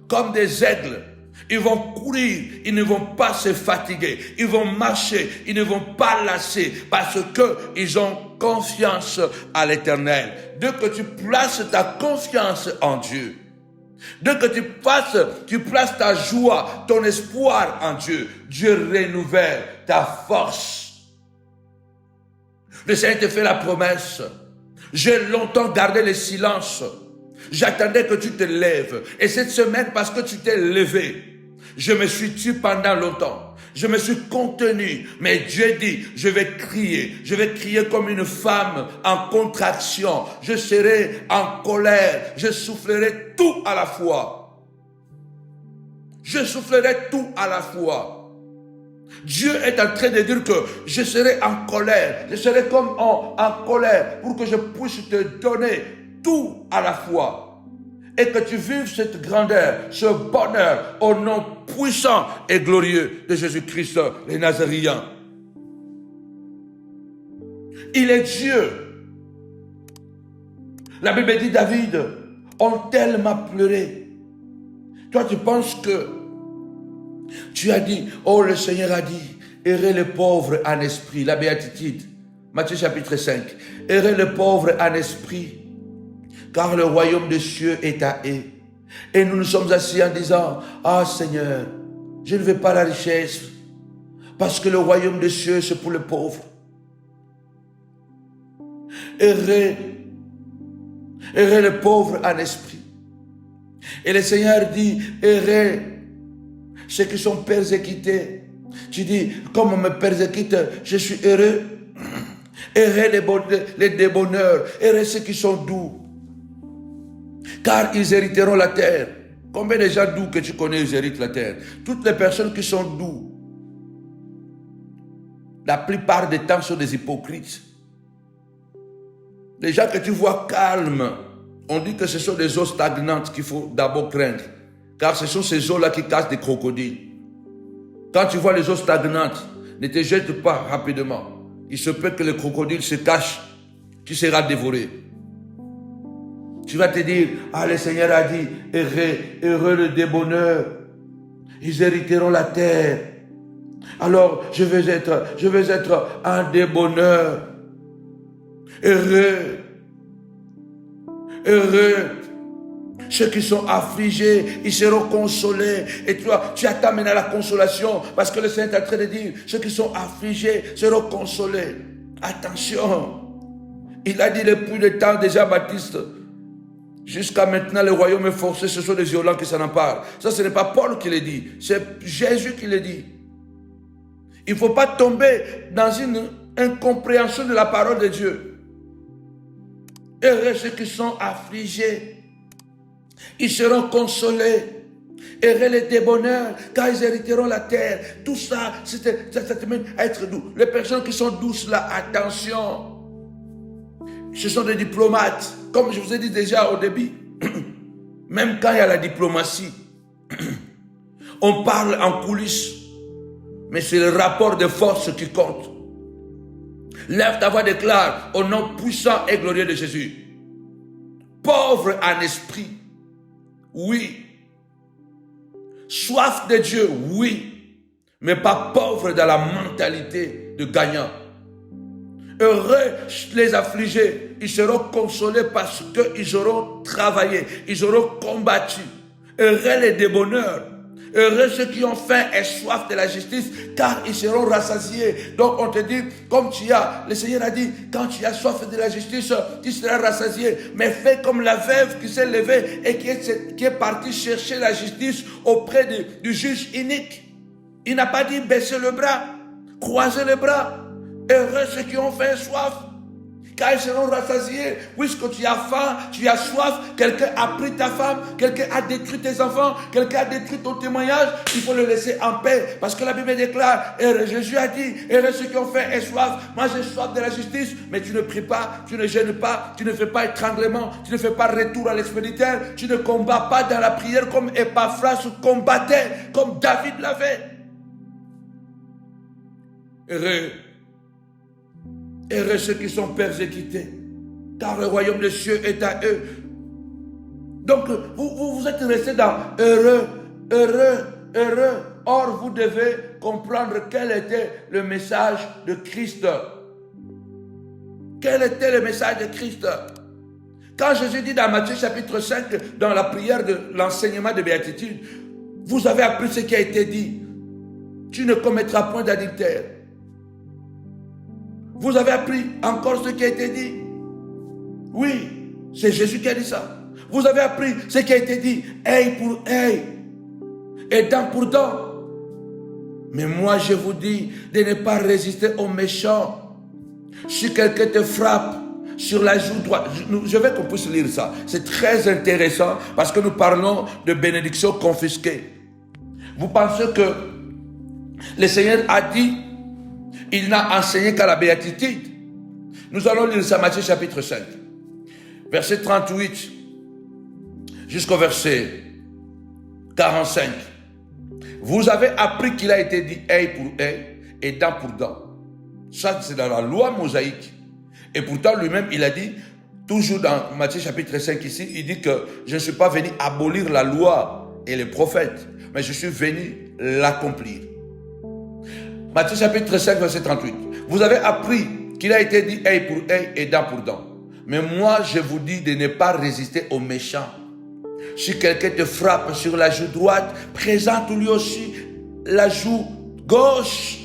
comme des aigles. Ils vont courir, ils ne vont pas se fatiguer. Ils vont marcher, ils ne vont pas lasser parce qu'ils ont confiance à l'Éternel. Dès que tu places ta confiance en Dieu, dès que tu places ta joie, ton espoir en Dieu, Dieu renouvelle ta force. Le Seigneur te fait la promesse. J'ai longtemps gardé le silence J'attendais que tu te lèves. Et cette semaine, parce que tu t'es levé, je me suis tué pendant longtemps. Je me suis contenu. Mais Dieu dit, je vais crier. Je vais crier comme une femme en contraction. Je serai en colère. Je soufflerai tout à la fois. Je soufflerai tout à la fois. Dieu est en train de dire que je serai en colère. Je serai comme en colère pour que je puisse te donner tout à la fois. Et que tu vives cette grandeur, ce bonheur au nom puissant et glorieux de Jésus-Christ, le Nazaréen. Il est Dieu. La Bible dit, David, ont tellement pleuré. Toi, tu penses que tu as dit, oh, le Seigneur a dit, errez les pauvres en esprit, la béatitude, Matthieu chapitre 5, errez les pauvres en esprit, car le royaume des cieux est à eux. Et nous nous sommes assis en disant, ah Seigneur, je ne veux pas la richesse, parce que le royaume des cieux, c'est pour les pauvres. Errez les pauvres en esprit. Et le Seigneur dit, errez ceux qui sont persécutés. Tu dis, comme on me persécute, je suis heureux. Errez les débonneurs, errez ceux qui sont doux, car ils hériteront la terre. Combien de gens doux que tu connais, ils héritent la terre? Toutes les personnes qui sont doux, la plupart des temps sont des hypocrites. Les gens que tu vois calmes, on dit que ce sont des eaux stagnantes qu'il faut d'abord craindre, car ce sont ces eaux-là qui cassent des crocodiles. Quand tu vois les eaux stagnantes, ne te jette pas rapidement. Il se peut que le crocodile se cache, tu seras dévoré. Tu vas te dire, ah, le Seigneur a dit, heureux le débonneur, ils hériteront la terre. Alors, je veux être un débonneur. Heureux ceux qui sont affligés, ils seront consolés. Et tu attends maintenant la consolation, parce que le Seigneur est en train de dire, ceux qui sont affligés seront consolés. Attention, il a dit depuis le temps de Jean-Baptiste, jusqu'à maintenant le royaume est forcé, ce sont les violents qui s'en emparent. Ça, ce n'est pas Paul qui le dit, c'est Jésus qui le dit. Il ne faut pas tomber dans une incompréhension de la parole de Dieu. Heureux ceux qui sont affligés, ils seront consolés. Heureux les débonneurs, car ils hériteront la terre. Tout ça, ça te mène à être doux. Les personnes qui sont douces là, attention. Ce sont des diplomates. Comme je vous ai dit déjà au début, même quand il y a la diplomatie, on parle en coulisses, mais c'est le rapport de force qui compte. Lève ta voix, déclare au nom puissant et glorieux de Jésus. Pauvre en esprit, oui. Soif de Dieu, oui. Mais pas pauvre dans la mentalité de gagnant. Heureux les affligés, ils seront consolés parce qu'ils auront travaillé, ils auront combattu. Heureux les débonneurs. Heureux ceux qui ont faim et soif de la justice, car ils seront rassasiés. Donc on te dit, comme le Seigneur a dit, quand tu as soif de la justice, tu seras rassasié. Mais fais comme la veuve qui s'est levée et qui est partie chercher la justice auprès du juge inique. Il n'a pas dit baisser le bras, croiser les bras. Heureux ceux qui ont faim et soif, car ils seront rassasiés. Puisque tu as faim, tu as soif, quelqu'un a pris ta femme, quelqu'un a détruit tes enfants, quelqu'un a détruit ton témoignage, il faut le laisser en paix. Parce que la Bible déclare, et Jésus a dit, heureux ceux qui ont faim et soif, moi j'ai soif de la justice, mais tu ne pries pas, tu ne gênes pas, tu ne fais pas étranglement, tu ne fais pas retour à l'expéditeur, tu ne combats pas dans la prière comme Épaphras combattait, comme David l'avait. Heureux ceux qui sont persécutés, car le royaume des cieux est à eux. Donc, vous êtes restés dans heureux. Or, vous devez comprendre quel était le message de Christ. Quel était le message de Christ? Quand Jésus dit dans Matthieu chapitre 5, dans la prière de l'enseignement de béatitude, vous avez appris ce qui a été dit. Tu ne commettras point d'adultère. Vous avez appris encore ce qui a été dit. Oui, c'est Jésus qui a dit ça. Vous avez appris ce qui a été dit, œil pour œil et dent pour dent. Mais moi je vous dis de ne pas résister aux méchants. Si quelqu'un te frappe sur la joue droite, je veux qu'on puisse lire ça. C'est très intéressant parce que nous parlons de bénédiction confisquée. Vous pensez que le Seigneur a dit, il n'a enseigné qu'à la béatitude. Nous allons lire ça, Matthieu chapitre 5, verset 38 jusqu'au verset 45. Vous avez appris qu'il a été dit œil pour œil et dent pour dent. Ça, c'est dans la loi mosaïque. Et pourtant, lui-même, il a dit, toujours dans Matthieu chapitre 5 ici, il dit que je ne suis pas venu abolir la loi et les prophètes, mais je suis venu l'accomplir. Matthieu chapitre 5, verset 38. Vous avez appris qu'il a été dit œil pour œil et dent pour dent. Mais moi, je vous dis de ne pas résister aux méchants. Si quelqu'un te frappe sur la joue droite, présente-lui aussi la joue gauche.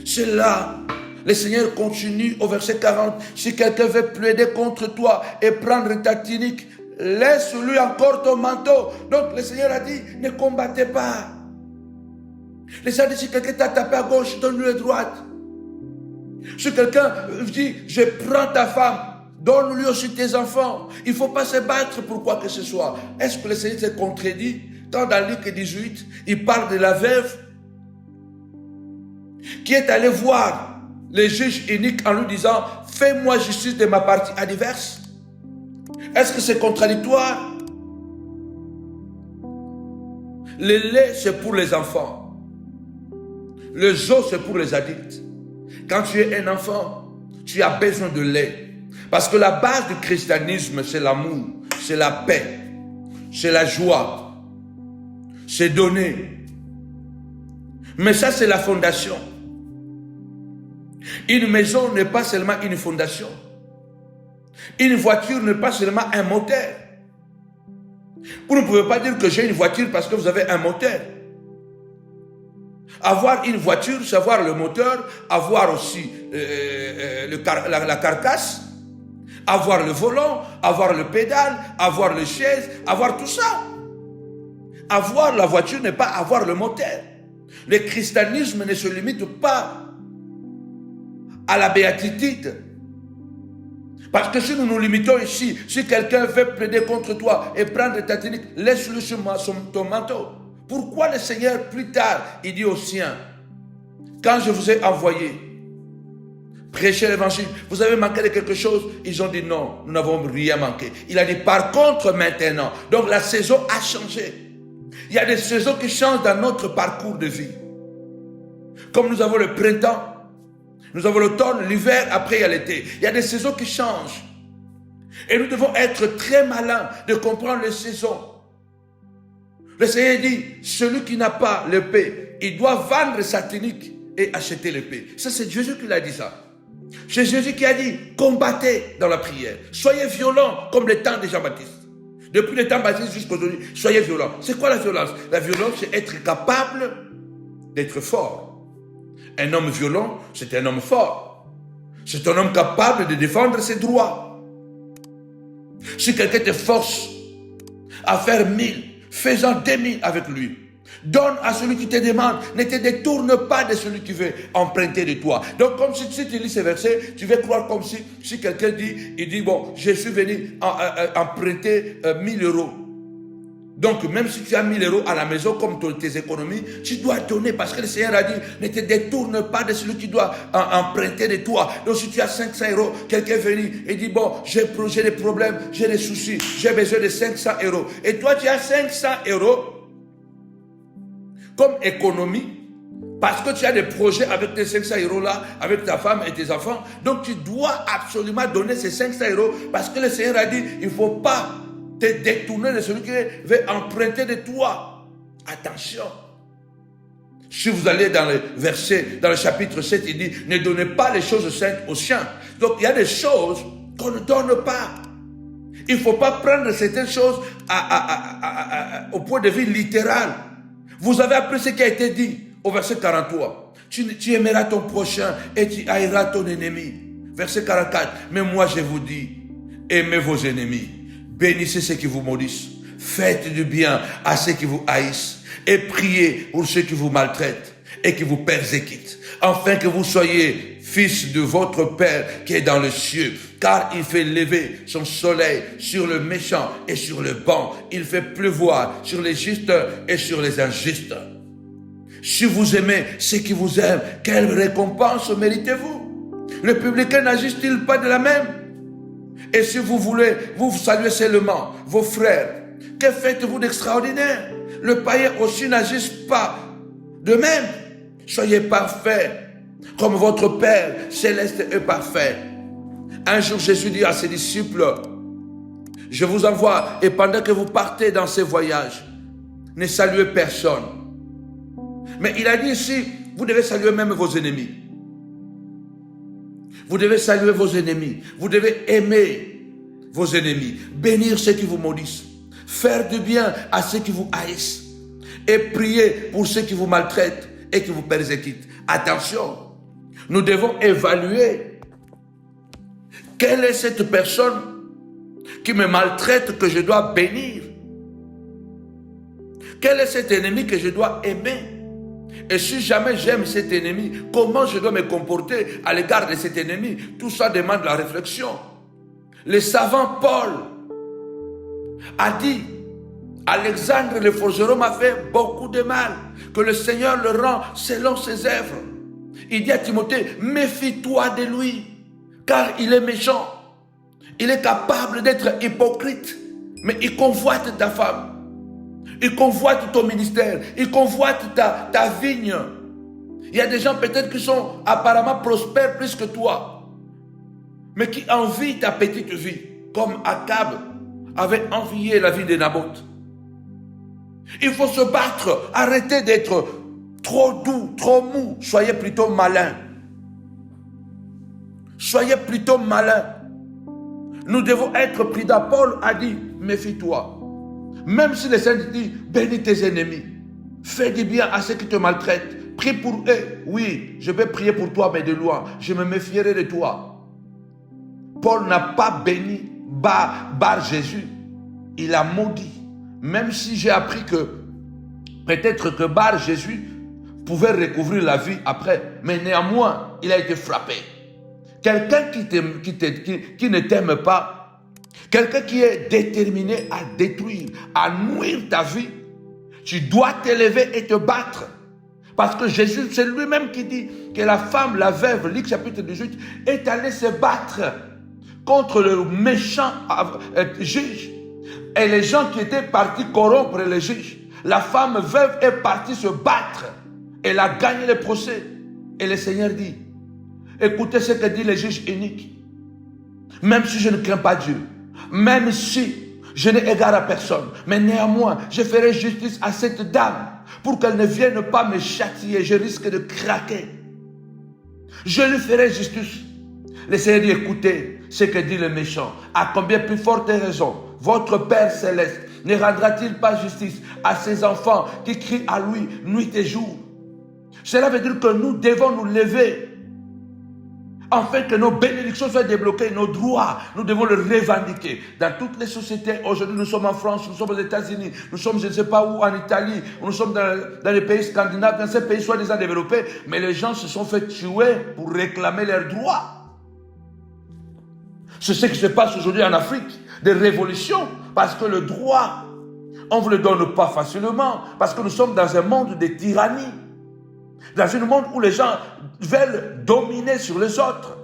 C'est là. Le Seigneur continue au verset 40. Si quelqu'un veut plaider contre toi et prendre ta tunique, laisse-lui encore ton manteau. Donc le Seigneur a dit, ne combattez pas. Le Seigneur dit, si quelqu'un t'a tapé à gauche, donne-lui à droite. Si quelqu'un dit, je prends ta femme, donne-lui aussi tes enfants. Il ne faut pas se battre pour quoi que ce soit. Est-ce que le Seigneur s'est contredit quand dans Luc 18, il parle de la veuve qui est allée voir le juge unique en lui disant, fais-moi justice de ma partie adverse. Est-ce que c'est contradictoire? Le lait, c'est pour les enfants. Le zoo, c'est pour les adultes. Quand tu es un enfant, tu as besoin de lait. Parce que la base du christianisme, c'est l'amour, c'est la paix, c'est la joie, c'est donner. Mais ça, c'est la fondation. Une maison n'est pas seulement une fondation. Une voiture n'est pas seulement un moteur. Vous ne pouvez pas dire que j'ai une voiture parce que vous avez un moteur. Avoir une voiture, c'est avoir le moteur, avoir aussi la carcasse, avoir le volant, avoir le pédale, avoir les chaises, avoir tout ça. Avoir la voiture n'est pas avoir le moteur. Le christianisme ne se limite pas à la béatitude. Parce que si nous nous limitons ici, si quelqu'un veut plaider contre toi et prendre ta tunique, laisse-lui ton manteau. Pourquoi le Seigneur, plus tard, il dit aux siens, quand je vous ai envoyé prêcher l'évangile, vous avez manqué de quelque chose? Ils ont dit non, nous n'avons rien manqué. Il a dit par contre maintenant, donc la saison a changé. Il y a des saisons qui changent dans notre parcours de vie. Comme nous avons le printemps, nous avons l'automne, l'hiver, après il y a l'été. Il y a des saisons qui changent. Et nous devons être très malins de comprendre les saisons. Le Seigneur dit, celui qui n'a pas l'épée, il doit vendre sa tunique et acheter l'épée. Ça, c'est Jésus qui l'a dit ça. C'est Jésus qui a dit, combattez dans la prière. Soyez violents comme le temps de Jean-Baptiste. Depuis le temps de Baptiste jusqu'à aujourd'hui, soyez violents. C'est quoi la violence? La violence, c'est être capable d'être fort. Un homme violent, c'est un homme fort. C'est un homme capable de défendre ses droits. Si quelqu'un te force à faire 1000, fais-en 2000 avec lui. Donne à celui qui te demande. Ne te détourne pas de celui qui veut emprunter de toi. Donc, comme si tu lis ces versets, tu vas croire comme si quelqu'un dit, il dit, bon, je suis venu emprunter 1000 euros. Donc, même si tu as 1000 euros à la maison, comme tes économies, tu dois donner parce que le Seigneur a dit, ne te détourne pas de celui qui doit emprunter de toi. Donc, si tu as 500 euros, quelqu'un venu et dit, bon, j'ai des problèmes, j'ai des soucis, j'ai besoin de 500 euros. Et toi, tu as 500 euros comme économie, parce que tu as des projets avec tes 500 euros là, avec ta femme et tes enfants. Donc, tu dois absolument donner ces 500 euros parce que le Seigneur a dit, il ne faut pas te détourner de celui qui veut emprunter de toi. Attention. Si vous allez dans le verset, dans le chapitre 7, il dit, ne donnez pas les choses saintes aux chiens. Donc, il y a des choses qu'on ne donne pas. Il ne faut pas prendre certaines choses au point de vue littéral. Vous avez appris ce qui a été dit au verset 43. Tu aimeras ton prochain et tu haïras ton ennemi. Verset 44. Mais moi je vous dis, aimez vos ennemis. Bénissez ceux qui vous maudissent. Faites du bien à ceux qui vous haïssent. Et priez pour ceux qui vous maltraitent et qui vous persécutent. Afin que vous soyez fils de votre Père qui est dans le cieux. Car il fait lever son soleil sur le méchant et sur le bon. Il fait pleuvoir sur les justes et sur les injustes. Si vous aimez ceux qui vous aiment, quelle récompense méritez-vous? Le publicain n'agit-il pas de la même? Et si vous voulez, vous saluez seulement vos frères, que faites-vous d'extraordinaire? Le païen aussi n'agisse pas de même. Soyez parfaits, comme votre Père céleste est parfait. Un jour, Jésus dit à ses disciples, je vous envoie, et pendant que vous partez dans ces voyages, ne saluez personne. Mais il a dit ici, vous devez saluer même vos ennemis. Vous devez saluer vos ennemis. Vous devez aimer vos ennemis. Bénir ceux qui vous maudissent. Faire du bien à ceux qui vous haïssent. Et prier pour ceux qui vous maltraitent et qui vous persécutent. Attention, nous devons évaluer quelle est cette personne qui me maltraite que je dois bénir. Quel est cet ennemi que je dois aimer? Et si jamais j'aime cet ennemi, comment je dois me comporter à l'égard de cet ennemi? Tout ça demande la réflexion. Le savant Paul a dit, Alexandre le forgeron m'a fait beaucoup de mal, que le Seigneur le rend selon ses œuvres. Il dit à Timothée, méfie-toi de lui, car il est méchant. Il est capable d'être hypocrite, mais il convoite ta femme. Il convoite ton ministère. Il convoite ta vigne. Il y a des gens peut-être qui sont apparemment prospères plus que toi, mais qui envient ta petite vie, comme Akab avait envié la vie de Naboth. Il faut se battre. Arrêtez d'être trop doux, trop mou. Soyez plutôt malin. Soyez plutôt malin. Nous devons être prudents. Paul a dit, méfie-toi. Même si les saints disent, bénis tes ennemis. Fais du bien à ceux qui te maltraitent. Prie pour eux. Oui, je vais prier pour toi, mais de loin. Je me méfierai de toi. Paul n'a pas béni Bar Jésus. Il a maudit. Même si j'ai appris que peut-être que Bar Jésus pouvait recouvrir la vie après. Mais néanmoins, il a été frappé. Quelqu'un qui ne t'aime pas, quelqu'un qui est déterminé à détruire, à nuire ta vie, tu dois t'élever et te battre. Parce que Jésus, c'est lui-même qui dit que la femme, la veuve, Luc chapitre 18, est allée se battre contre le méchant juge. Et les gens qui étaient partis corrompre les juges, la femme veuve est partie se battre. Elle a gagné le procès. Et le Seigneur dit, écoutez ce que dit le juge unique. Même si je ne crains pas Dieu, même si je n'ai égard à personne, mais néanmoins, je ferai justice à cette dame pour qu'elle ne vienne pas me châtier. Je risque de craquer. Je lui ferai justice. Le Seigneur dit, écoutez ce que dit le méchant. À combien plus forte raison, votre Père céleste ne rendra-t-il pas justice à ses enfants qui crient à lui nuit et jour? Cela veut dire que nous devons nous lever afin que nos bénédictions soient débloquées, nos droits, nous devons les revendiquer. Dans toutes les sociétés, aujourd'hui nous sommes en France, nous sommes aux États-Unis, nous sommes je ne sais pas où, en Italie, nous sommes dans les pays scandinaves, dans ces pays soi-disant développés, mais les gens se sont fait tuer pour réclamer leurs droits. C'est ce qui se passe aujourd'hui en Afrique, des révolutions, parce que le droit, on ne vous le donne pas facilement, parce que nous sommes dans un monde de tyrannie. Dans un monde où les gens veulent dominer sur les autres,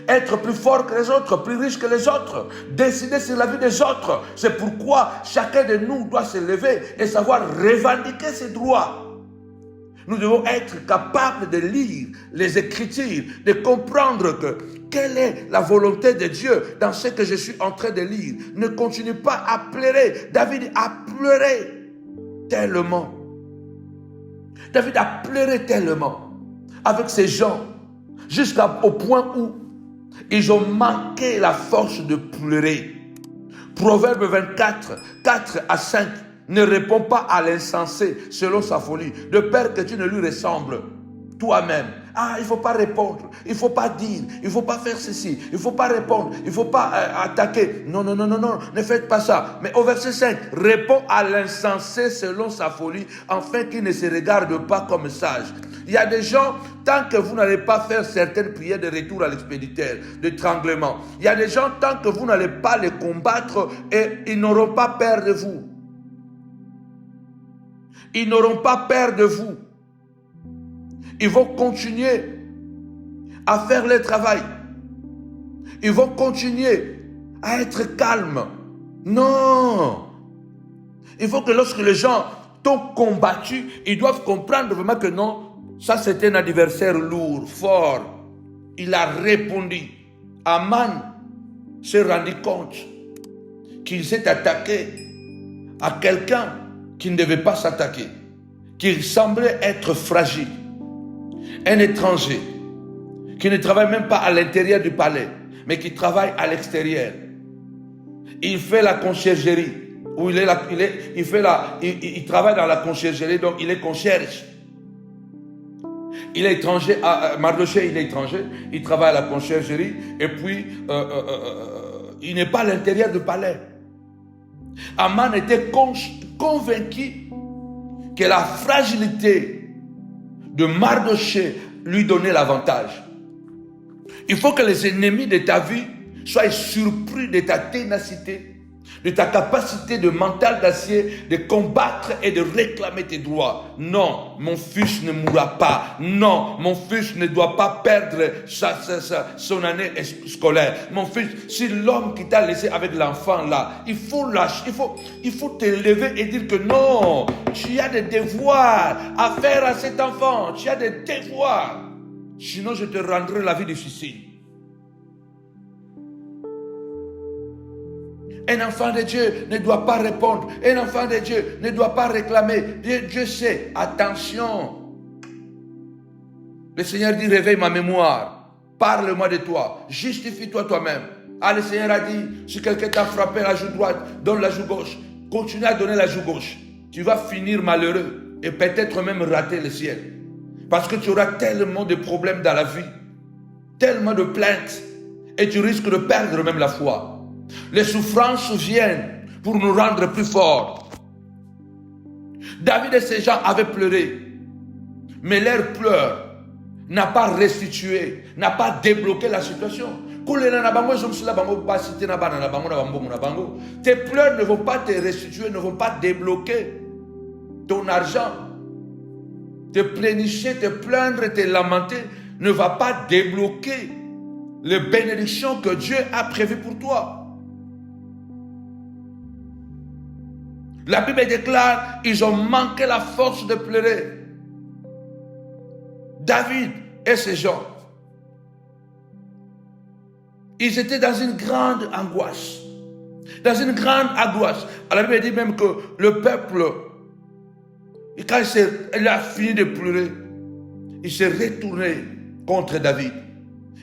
être plus forts que les autres, plus riches que les autres, décider sur la vie des autres. C'est pourquoi chacun de nous doit se lever et savoir revendiquer ses droits. Nous devons être capables de lire les Écritures, de comprendre que quelle est la volonté de Dieu dans ce que je suis en train de lire. Ne continue pas à pleurer. David a pleuré tellement. David a pleuré tellement avec ces gens jusqu'au point où ils ont manqué la force de pleurer. Proverbe 24, 4 à 5. Ne réponds pas à l'insensé selon sa folie, de peur que tu ne lui ressembles toi-même. Ah, il ne faut pas répondre, il ne faut pas dire, il ne faut pas faire ceci, il ne faut pas répondre, il ne faut pas attaquer. Non, non, non, non, non, ne faites pas ça. Mais au verset 5, réponds à l'insensé selon sa folie, afin qu'il ne se regarde pas comme sage. Il y a des gens, tant que vous n'allez pas faire certaines prières de retour à l'expéditeur, d'étranglement, il y a des gens, tant que vous n'allez pas les combattre, et ils n'auront pas peur de vous. Ils n'auront pas peur de vous. Ils vont continuer à faire le travail. Ils vont continuer à être calmes. Non. Il faut que lorsque les gens t'ont combattu, ils doivent comprendre vraiment que non, ça c'est un adversaire lourd, fort. Il a répondu. Aman s'est rendu compte qu'il s'est attaqué à quelqu'un qui ne devait pas s'attaquer, qui semblait être fragile. Un étranger qui ne travaille même pas à l'intérieur du palais, mais qui travaille à l'extérieur. Il fait la conciergerie. Il travaille dans la conciergerie, donc il est concierge. Il est étranger, Mardochée, il est étranger, il travaille à la conciergerie, et puis il n'est pas à l'intérieur du palais. Aman était convaincu que la fragilité de Mardochée lui donnait l'avantage. Il faut que les ennemis de ta vie soient surpris de ta ténacité, de ta capacité de mental d'acier, de combattre et de réclamer tes droits. Non, mon fils ne mourra pas. Non, mon fils ne doit pas perdre son année scolaire. Mon fils, si l'homme qui t'a laissé avec l'enfant là, il faut lâcher, il faut te lever et dire que non, tu as des devoirs à faire à cet enfant. Tu as des devoirs. Sinon, je te rendrai la vie difficile. Un enfant de Dieu ne doit pas répondre. Un enfant de Dieu ne doit pas réclamer. Dieu sait. Attention. Le Seigneur dit, réveille ma mémoire. Parle-moi de toi. Justifie-toi toi-même. Ah, le Seigneur a dit, si quelqu'un t'a frappé la joue droite, donne la joue gauche. Continue à donner la joue gauche. Tu vas finir malheureux et peut-être même rater le ciel. Parce que tu auras tellement de problèmes dans la vie. Tellement de plaintes. Et tu risques de perdre même la foi. Les souffrances viennent pour nous rendre plus forts. David et ses gens avaient pleuré, mais leur pleur n'a pas restitué, n'a pas débloqué la situation. Tes pleurs ne vont pas te restituer, ne vont pas débloquer ton argent. Te plénicher, te plaindre, te lamenter ne va pas débloquer les bénédictions que Dieu a prévues pour toi. La Bible déclare, ils ont manqué la force de pleurer. David et ses gens, ils étaient dans une grande angoisse. Dans une grande angoisse. La Bible dit même que le peuple, quand il a fini de pleurer, il s'est retourné contre David.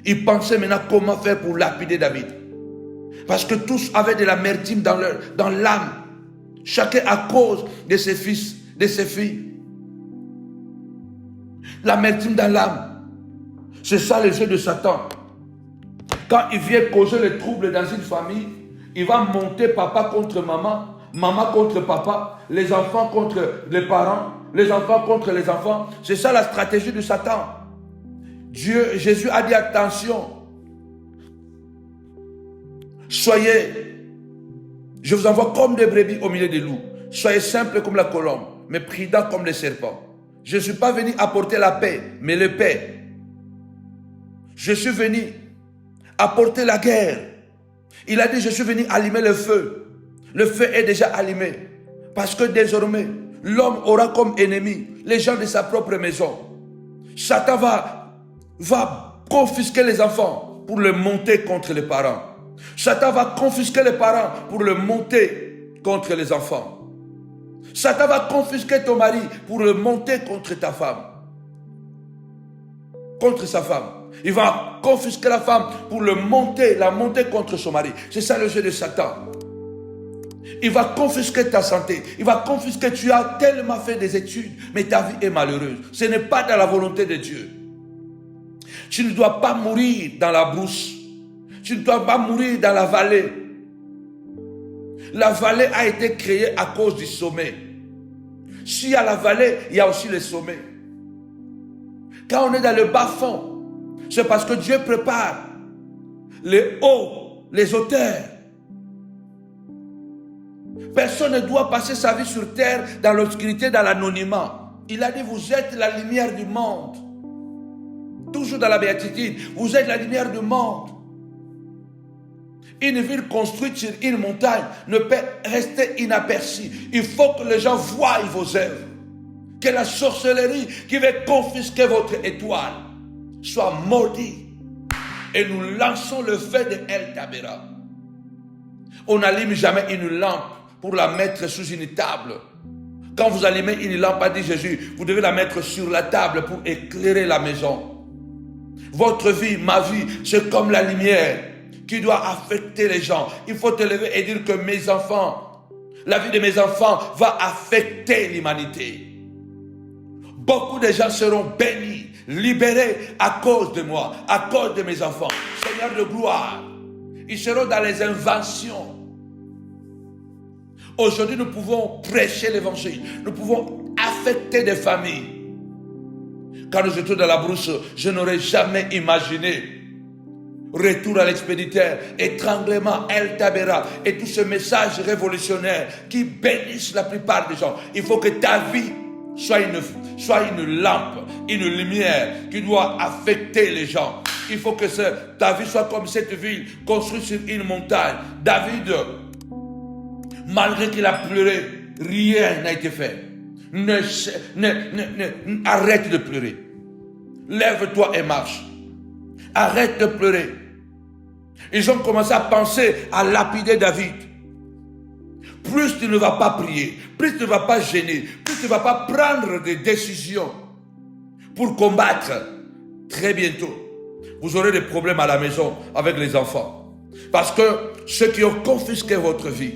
Il pensait maintenant comment faire pour lapider David. Parce que tous avaient de l'amertume dans l'âme. Chacun à cause de ses fils, de ses filles. L'amertume dans l'âme. C'est ça le jeu de Satan. Quand il vient causer les troubles dans une famille, il va monter papa contre maman, maman contre papa, les enfants contre les parents, les enfants contre les enfants. C'est ça la stratégie de Satan. Jésus a dit attention. Soyez, je vous envoie comme des brebis au milieu des loups. Soyez simples comme la colombe, mais prudents comme les serpents. Je ne suis pas venu apporter la paix, mais le paix. Je suis venu apporter la guerre. Il a dit, je suis venu allumer le feu. Le feu est déjà allumé. Parce que désormais, l'homme aura comme ennemi les gens de sa propre maison. Satan va confisquer les enfants pour le monter contre les parents. Satan va confisquer les parents pour le monter contre les enfants. Satan va confisquer ton mari pour le monter contre ta femme. Contre sa femme. Il va confisquer la femme pour la monter contre son mari. C'est ça le jeu de Satan. Il va confisquer ta santé. Il va confisquer, tu as tellement fait des études, mais ta vie est malheureuse. Ce n'est pas dans la volonté de Dieu. Tu ne dois pas mourir dans la brousse. Tu ne dois pas mourir dans la vallée. La vallée a été créée à cause du sommet. S'il y a la vallée, il y a aussi le sommet. Quand on est dans le bas-fond, c'est parce que Dieu prépare les hauts, les hauteurs. Personne ne doit passer sa vie sur terre dans l'obscurité, dans l'anonymat. Il a dit, vous êtes la lumière du monde. Toujours dans la béatitude, vous êtes la lumière du monde. Une ville construite sur une montagne ne peut rester inaperçue. Il faut que les gens voient vos œuvres. Que la sorcellerie qui veut confisquer votre étoile soit maudite. Et nous lançons le feu de El Tabera. On n'allume jamais une lampe pour la mettre sous une table. Quand vous allumez une lampe, a dit Jésus, vous devez la mettre sur la table pour éclairer la maison. Votre vie, ma vie, c'est comme la lumière qui doit affecter les gens. Il faut te lever et dire que mes enfants, la vie de mes enfants va affecter l'humanité. Beaucoup de gens seront bénis, libérés à cause de moi, à cause de mes enfants. Seigneur de gloire, ils seront dans les inventions. Aujourd'hui, nous pouvons prêcher l'évangile. Nous pouvons affecter des familles. Quand nous étions dans la brousse, je n'aurais jamais imaginé retour à l'expéditeur, étranglement, El Tabera et tout ce message révolutionnaire qui bénissent la plupart des gens. Il faut que ta vie soit une lampe, une lumière qui doit affecter les gens. Il faut que ta vie soit comme cette ville construite sur une montagne. David, malgré qu'il a pleuré, rien n'a été fait. Arrête de pleurer. Lève-toi et marche. Arrête de pleurer. Ils ont commencé à penser à lapider David. Plus tu ne vas pas prier, plus tu ne vas pas gêner, plus tu ne vas pas prendre des décisions pour combattre, très bientôt, vous aurez des problèmes à la maison avec les enfants. Parce que ceux qui ont confisqué votre vie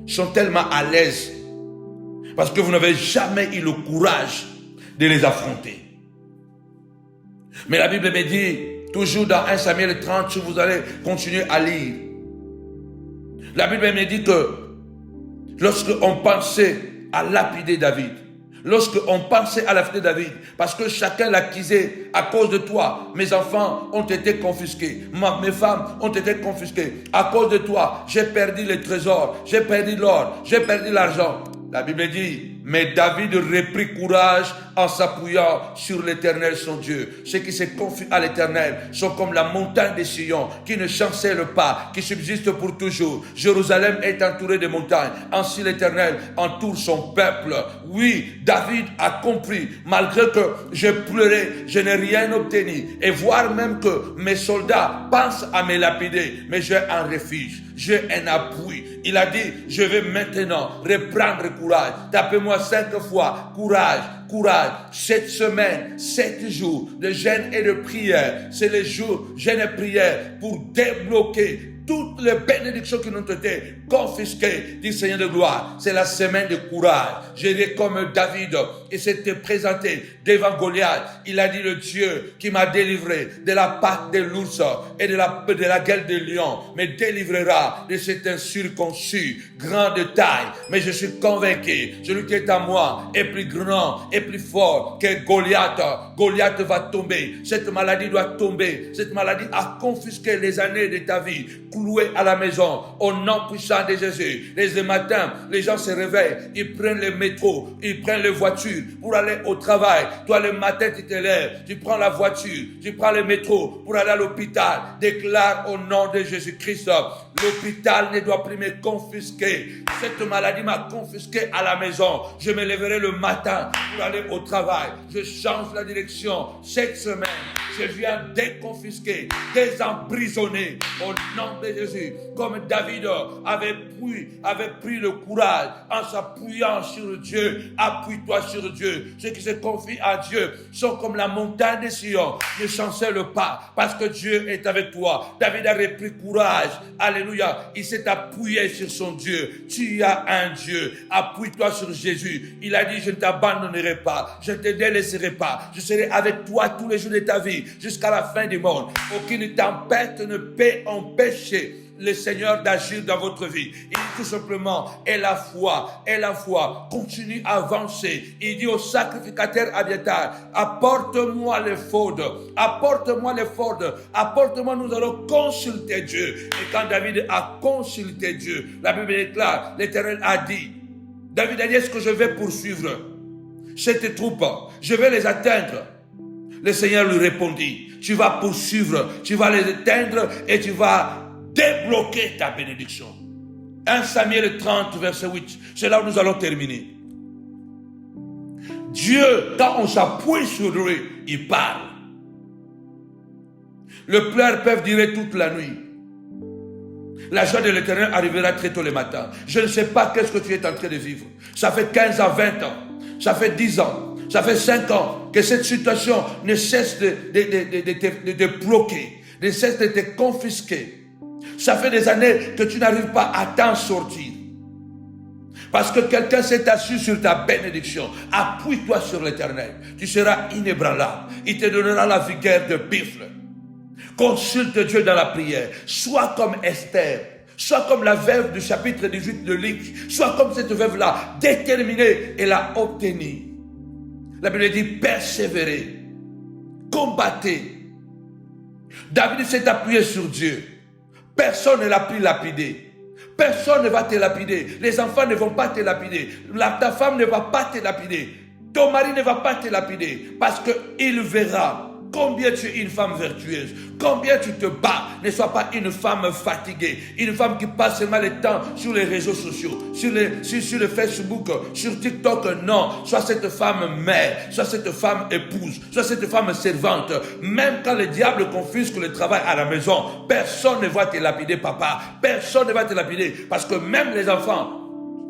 sont tellement à l'aise parce que vous n'avez jamais eu le courage de les affronter. Mais la Bible me dit, toujours dans 1 Samuel 30, si vous allez continuer à lire, la Bible me dit que lorsque on pensait à lapider David, lorsque on pensait à lapider David, parce que chacun l'accusait à cause de toi, mes enfants ont été confisqués, mes femmes ont été confisquées, à cause de toi, j'ai perdu les trésors, j'ai perdu l'or, j'ai perdu l'argent. La Bible dit, mais David reprit courage en s'appuyant sur l'Éternel son Dieu. Ceux qui se confient à l'Éternel sont comme la montagne de Sion qui ne chancelle pas, qui subsiste pour toujours. Jérusalem est entourée de montagnes. Ainsi l'Éternel entoure son peuple. Oui, David a compris, malgré que je pleurais, je n'ai rien obtenu. Et voir même que mes soldats pensent à me lapider, mais j'ai un refuge, j'ai un appui. Il a dit, je vais maintenant reprendre courage. Tapez-moi 5 fois, courage, courage. Cette semaine, 7 jours de jeûne et de prière, c'est les jours jeûne et prière pour débloquer toutes les bénédictions qui nous ont été confisquées du Seigneur de gloire. C'est la semaine de courage. J'ai dit comme David, il s'était présenté devant Goliath. Il a dit, le Dieu qui m'a délivré de la patte de l'ours et de la gueule des lions me délivrera de cet incirconcis grand de taille. Mais je suis convaincu, celui qui est à moi est plus grand et plus fort que Goliath. Goliath va tomber. Cette maladie doit tomber. Cette maladie a confisqué les années de ta vie, cloué à la maison, au nom puissant de Jésus. Les matins, les gens se réveillent, ils prennent le métro, ils prennent les voitures pour aller au travail. Toi, le matin, tu te lèves, tu prends la voiture, tu prends le métro pour aller à l'hôpital. Déclare au nom de Jésus-Christ, l'hôpital ne doit plus me confisquer. Cette maladie m'a confisqué à la maison. Je me lèverai le matin pour aller au travail. Je change la direction. Cette semaine, je viens déconfisquer, désemprisonner au nom de Jésus. Comme David avait pris le courage en s'appuyant sur Dieu. Appuie-toi sur Dieu. Ceux qui se confient à Dieu sont comme la montagne de Sion. Ne chancelle pas parce que Dieu est avec toi. David a repris courage. Alléluia. Il s'est appuyé sur son Dieu. Tu as un Dieu. Appuie-toi sur Jésus. Il a dit, je ne t'abandonnerai pas. Je ne te délaisserai pas. Je serai avec toi tous les jours de ta vie. jusqu'à la fin du monde. Aucune tempête ne peut empêcher le Seigneur d'agir dans votre vie. Il dit tout simplement, et la foi, continue à avancer. Il dit au sacrificateur Abiatar, apporte-moi l'éphod, nous allons consulter Dieu. Et quand David a consulté Dieu, la Bible déclare, l'Éternel a dit, David a dit, est-ce que je vais poursuivre cette troupe? Je vais les atteindre. Le Seigneur lui répondit, tu vas poursuivre, tu vas les atteindre et tu vas débloquer ta bénédiction. 1 Samuel 30, verset 8. C'est là où nous allons terminer. Dieu, quand on s'appuie sur lui, il parle. Le pleurs peuvent durer toute la nuit. La joie de l'Éternel arrivera très tôt le matin. Je ne sais pas qu'est-ce que tu es en train de vivre. Ça fait 15 à 20 ans. Ça fait 10 ans. Ça fait 5 ans que cette situation ne cesse de te bloquer, ne cesse de te confisquer. Ça fait des années que tu n'arrives pas à t'en sortir. Parce que quelqu'un s'est assis sur ta bénédiction. Appuie-toi sur l'Éternel. Tu seras inébranlable. Il te donnera la vigueur de buffle. Consulte Dieu dans la prière. Sois comme Esther. Sois comme la veuve du chapitre 18 de Luc. Sois comme cette veuve-là, déterminée et l'a obtenue. La Bible dit persévérer, combattez. David s'est appuyé sur Dieu. Personne ne l'a pu lapider. Personne ne va te lapider. Les enfants ne vont pas te lapider. Ta femme ne va pas te lapider. Ton mari ne va pas te lapider. Parce qu'il verra combien tu es une femme vertueuse. Combien tu te bats. Ne sois pas une femme fatiguée. Une femme qui passe seulement le temps sur les réseaux sociaux. Sur le Facebook, sur TikTok. Non. Sois cette femme mère. Sois cette femme épouse. Sois cette femme servante. Même quand le diable confisque le travail à la maison, personne ne va te lapider, papa. Personne ne va te lapider. Parce que même les enfants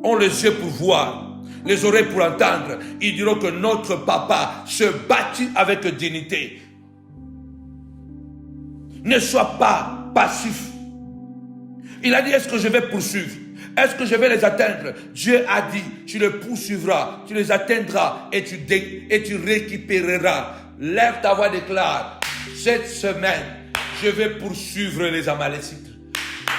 ont les yeux pour voir, les oreilles pour entendre. Ils diront que notre papa se battit avec dignité. Ne sois pas passif. Il a dit, est-ce que je vais poursuivre? Est-ce que je vais les atteindre? Dieu a dit, tu les poursuivras, tu les atteindras et tu récupéreras. Lève ta voix, déclare, cette semaine, je vais poursuivre les Amalécites.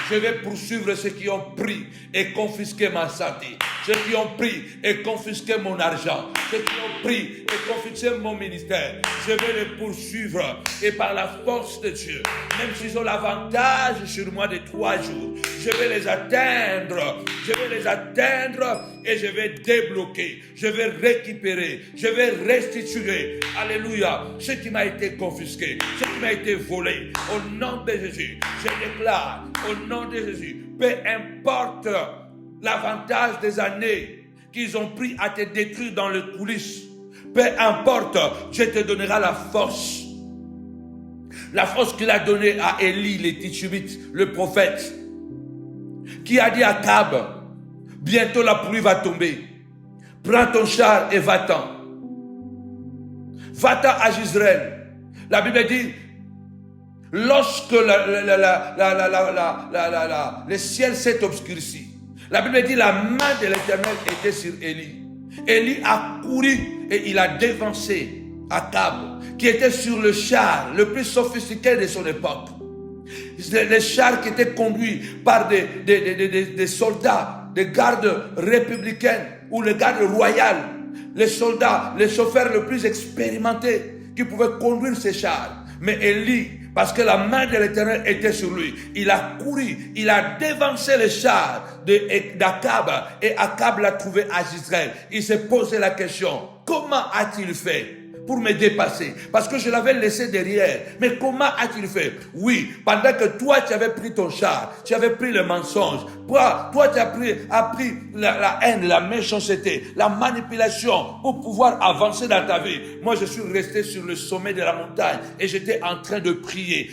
Je vais poursuivre ceux qui ont pris et confisqué ma santé. Ceux qui ont pris et confisqué mon argent. Ceux qui ont pris et confisqué mon ministère. Je vais les poursuivre. Et par la force de Dieu, même s'ils ont l'avantage sur moi de 3 jours, je vais les atteindre. Je vais les atteindre et je vais débloquer. Je vais récupérer. Je vais restituer. Alléluia. Ce qui m'a été confisqué. Ce qui m'a été volé. Au nom de Jésus, je déclare, au nom de Jésus, peu importe l'avantage des années qu'ils ont pris à te détruire dans les coulisses, peu importe, Dieu te donnera la force. La force qu'il a donnée à Élie, le Tishbite, le prophète, qui a dit à Akab, bientôt la pluie va tomber. Prends ton char et va-t'en. Va-t'en à Jezreel. La Bible dit, lorsque le ciel s'est obscurci, la Bible dit la main de l'Éternel était sur Élie. Élie a couru et il a dévancé Akab, qui était sur le char le plus sophistiqué de son époque. Le char qui était conduit par des soldats, des gardes républicaines ou les gardes royales. Les soldats, les chauffeurs les plus expérimentés qui pouvaient conduire ces chars. Mais Élie, parce que la main de l'Éternel était sur lui, il a couru, il a dévancé le char d'Akab et Akab l'a trouvé à Jezreel. Il s'est posé la question, comment a-t-il fait pour me dépasser? Parce que je l'avais laissé derrière. Mais comment a-t-il fait? Oui, pendant que toi tu avais pris ton char, tu avais pris le mensonge, toi tu as pris la haine, la méchanceté, la manipulation pour pouvoir avancer dans ta vie. Moi je suis resté sur le sommet de la montagne et j'étais en train de prier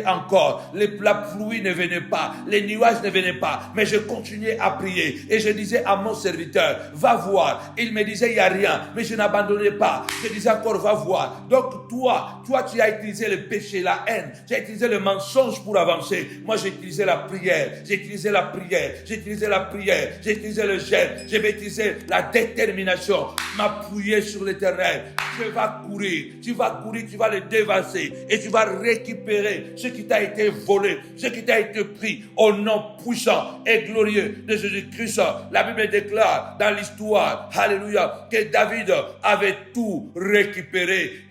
encore. La pluie ne venait pas, les nuages ne venaient pas, mais je continuais à prier et je disais à mon serviteur, va voir. Il me disait il n'y a rien, mais je n'abandonnais pas. Je disais d'accord, va voir. Donc toi, tu as utilisé le péché, la haine, tu as utilisé le mensonge pour avancer. Moi, j'ai utilisé la prière, j'ai utilisé la prière, j'ai utilisé la prière, j'ai utilisé le jeûne, je vais utiliser la détermination, m'appuyer sur l'Éternel. Tu vas courir, tu vas le dévaser et tu vas récupérer ce qui t'a été volé, ce qui t'a été pris au nom puissant et glorieux de Jésus-Christ. La Bible déclare dans l'histoire, alléluia, que David avait tout récupéré,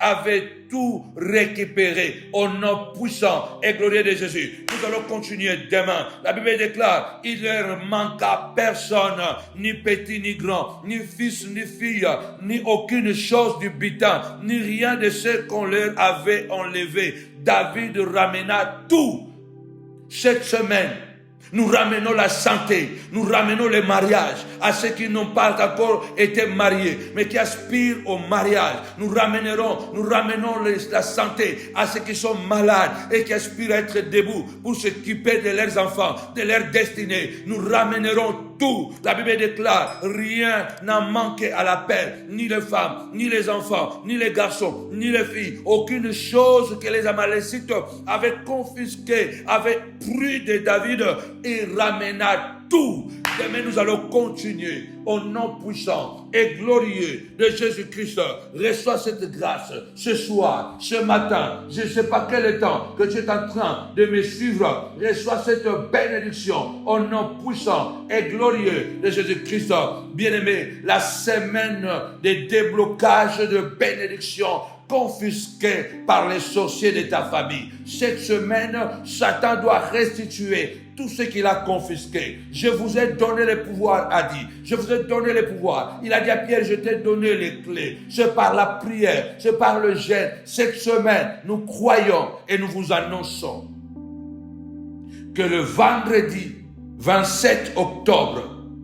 au nom puissant et glorieux de Jésus. Nous allons continuer demain. La Bible déclare, il ne manque à personne, ni petit ni grand, ni fils ni fille, ni aucune chose du butin, ni rien de ce qu'on leur avait enlevé. David ramena tout. Cette semaine, nous ramenons la santé, nous ramenons le mariage à ceux qui n'ont pas encore été mariés, mais qui aspirent au mariage. Nous ramenons la santé à ceux qui sont malades et qui aspirent à être debout pour s'occuper de leurs enfants, de leur destinée. Nous ramènerons tout. La Bible déclare, rien n'a manqué à l'appel, ni les femmes, ni les enfants, ni les garçons, ni les filles. Aucune chose que les Amalécites avaient confisquée, avaient pris de David. Il ramena tout. Demain, nous allons continuer au nom puissant et glorieux de Jésus-Christ. Reçois cette grâce ce soir, ce matin. Je ne sais pas quel temps que tu es en train de me suivre. Reçois cette bénédiction au nom puissant et glorieux de Jésus-Christ. Bien-aimé, la semaine de déblocage de bénédiction confisqué par les sorciers de ta famille. Cette semaine, Satan doit restituer tout ce qu'il a confisqué. Je vous ai donné le pouvoir, a dit. Je vous ai donné le pouvoir. Il a dit à Pierre, je t'ai donné les clés. C'est par la prière, c'est par le jeûne. Cette semaine, nous croyons et nous vous annonçons que le vendredi 27 octobre,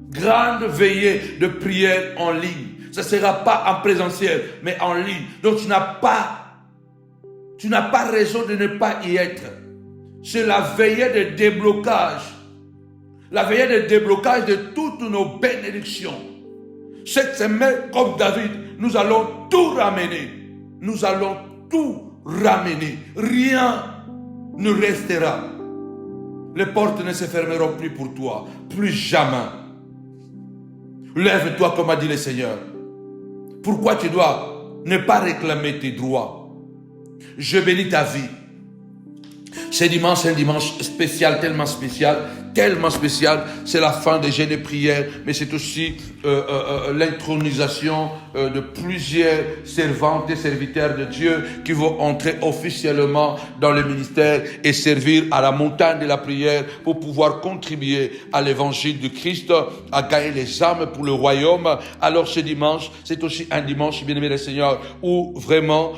grande veillée de prière en ligne. Ce ne sera pas en présentiel, mais en ligne. Donc tu n'as pas raison de ne pas y être. C'est la veillée de déblocage. La veillée de déblocage de toutes nos bénédictions. Cette semaine, comme David, nous allons tout ramener. Nous allons tout ramener. Rien ne restera. Les portes ne se fermeront plus pour toi. Plus jamais. Lève-toi comme a dit le Seigneur. Pourquoi tu dois ne pas réclamer tes droits? Je bénis ta vie. Ce dimanche, c'est un dimanche spécial, tellement spécial. C'est la fin des jeûnes et prières, mais c'est aussi l'intronisation de plusieurs servantes et serviteurs de Dieu qui vont entrer officiellement dans le ministère et servir à la montagne de la prière pour pouvoir contribuer à l'évangile de Christ, à gagner les âmes pour le royaume. Alors ce dimanche, c'est aussi un dimanche, bien-aimé le Seigneur, où vraiment,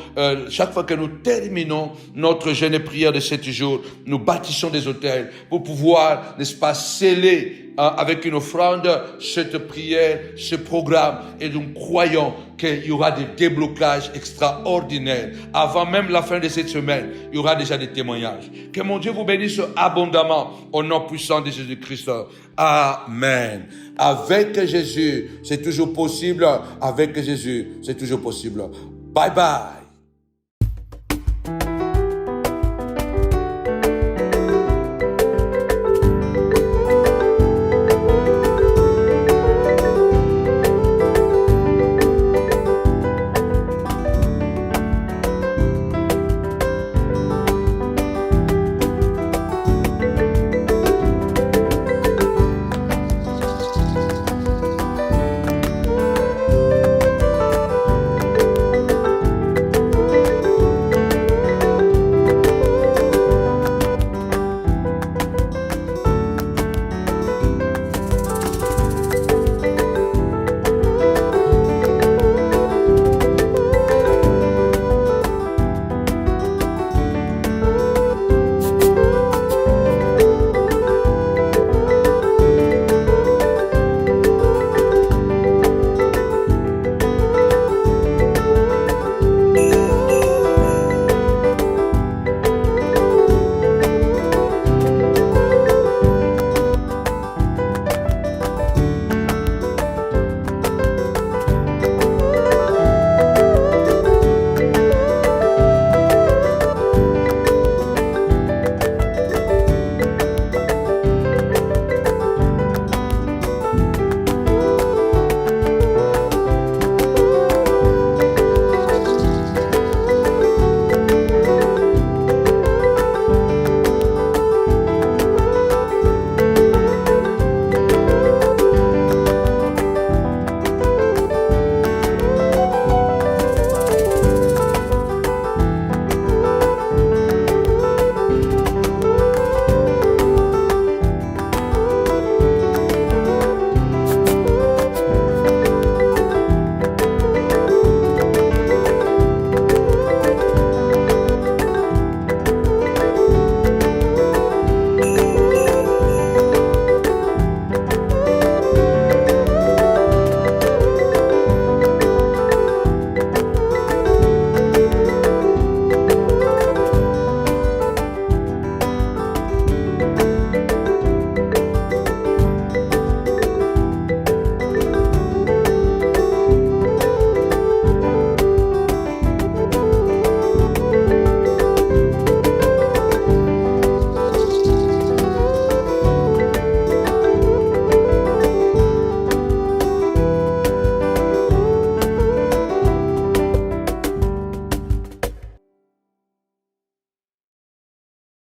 chaque fois que nous terminons notre jeûne et prière de 7 jours, nous bâtissons des autels pour pouvoir, n'est-ce pas, sceller avec une offrande cette prière, ce programme, et nous croyons qu'il y aura des déblocages extraordinaires. Avant même la fin de cette semaine, il y aura déjà des témoignages. Que mon Dieu vous bénisse abondamment au nom puissant de Jésus-Christ. Amen. Avec Jésus, c'est toujours possible. Avec Jésus, c'est toujours possible. Bye bye.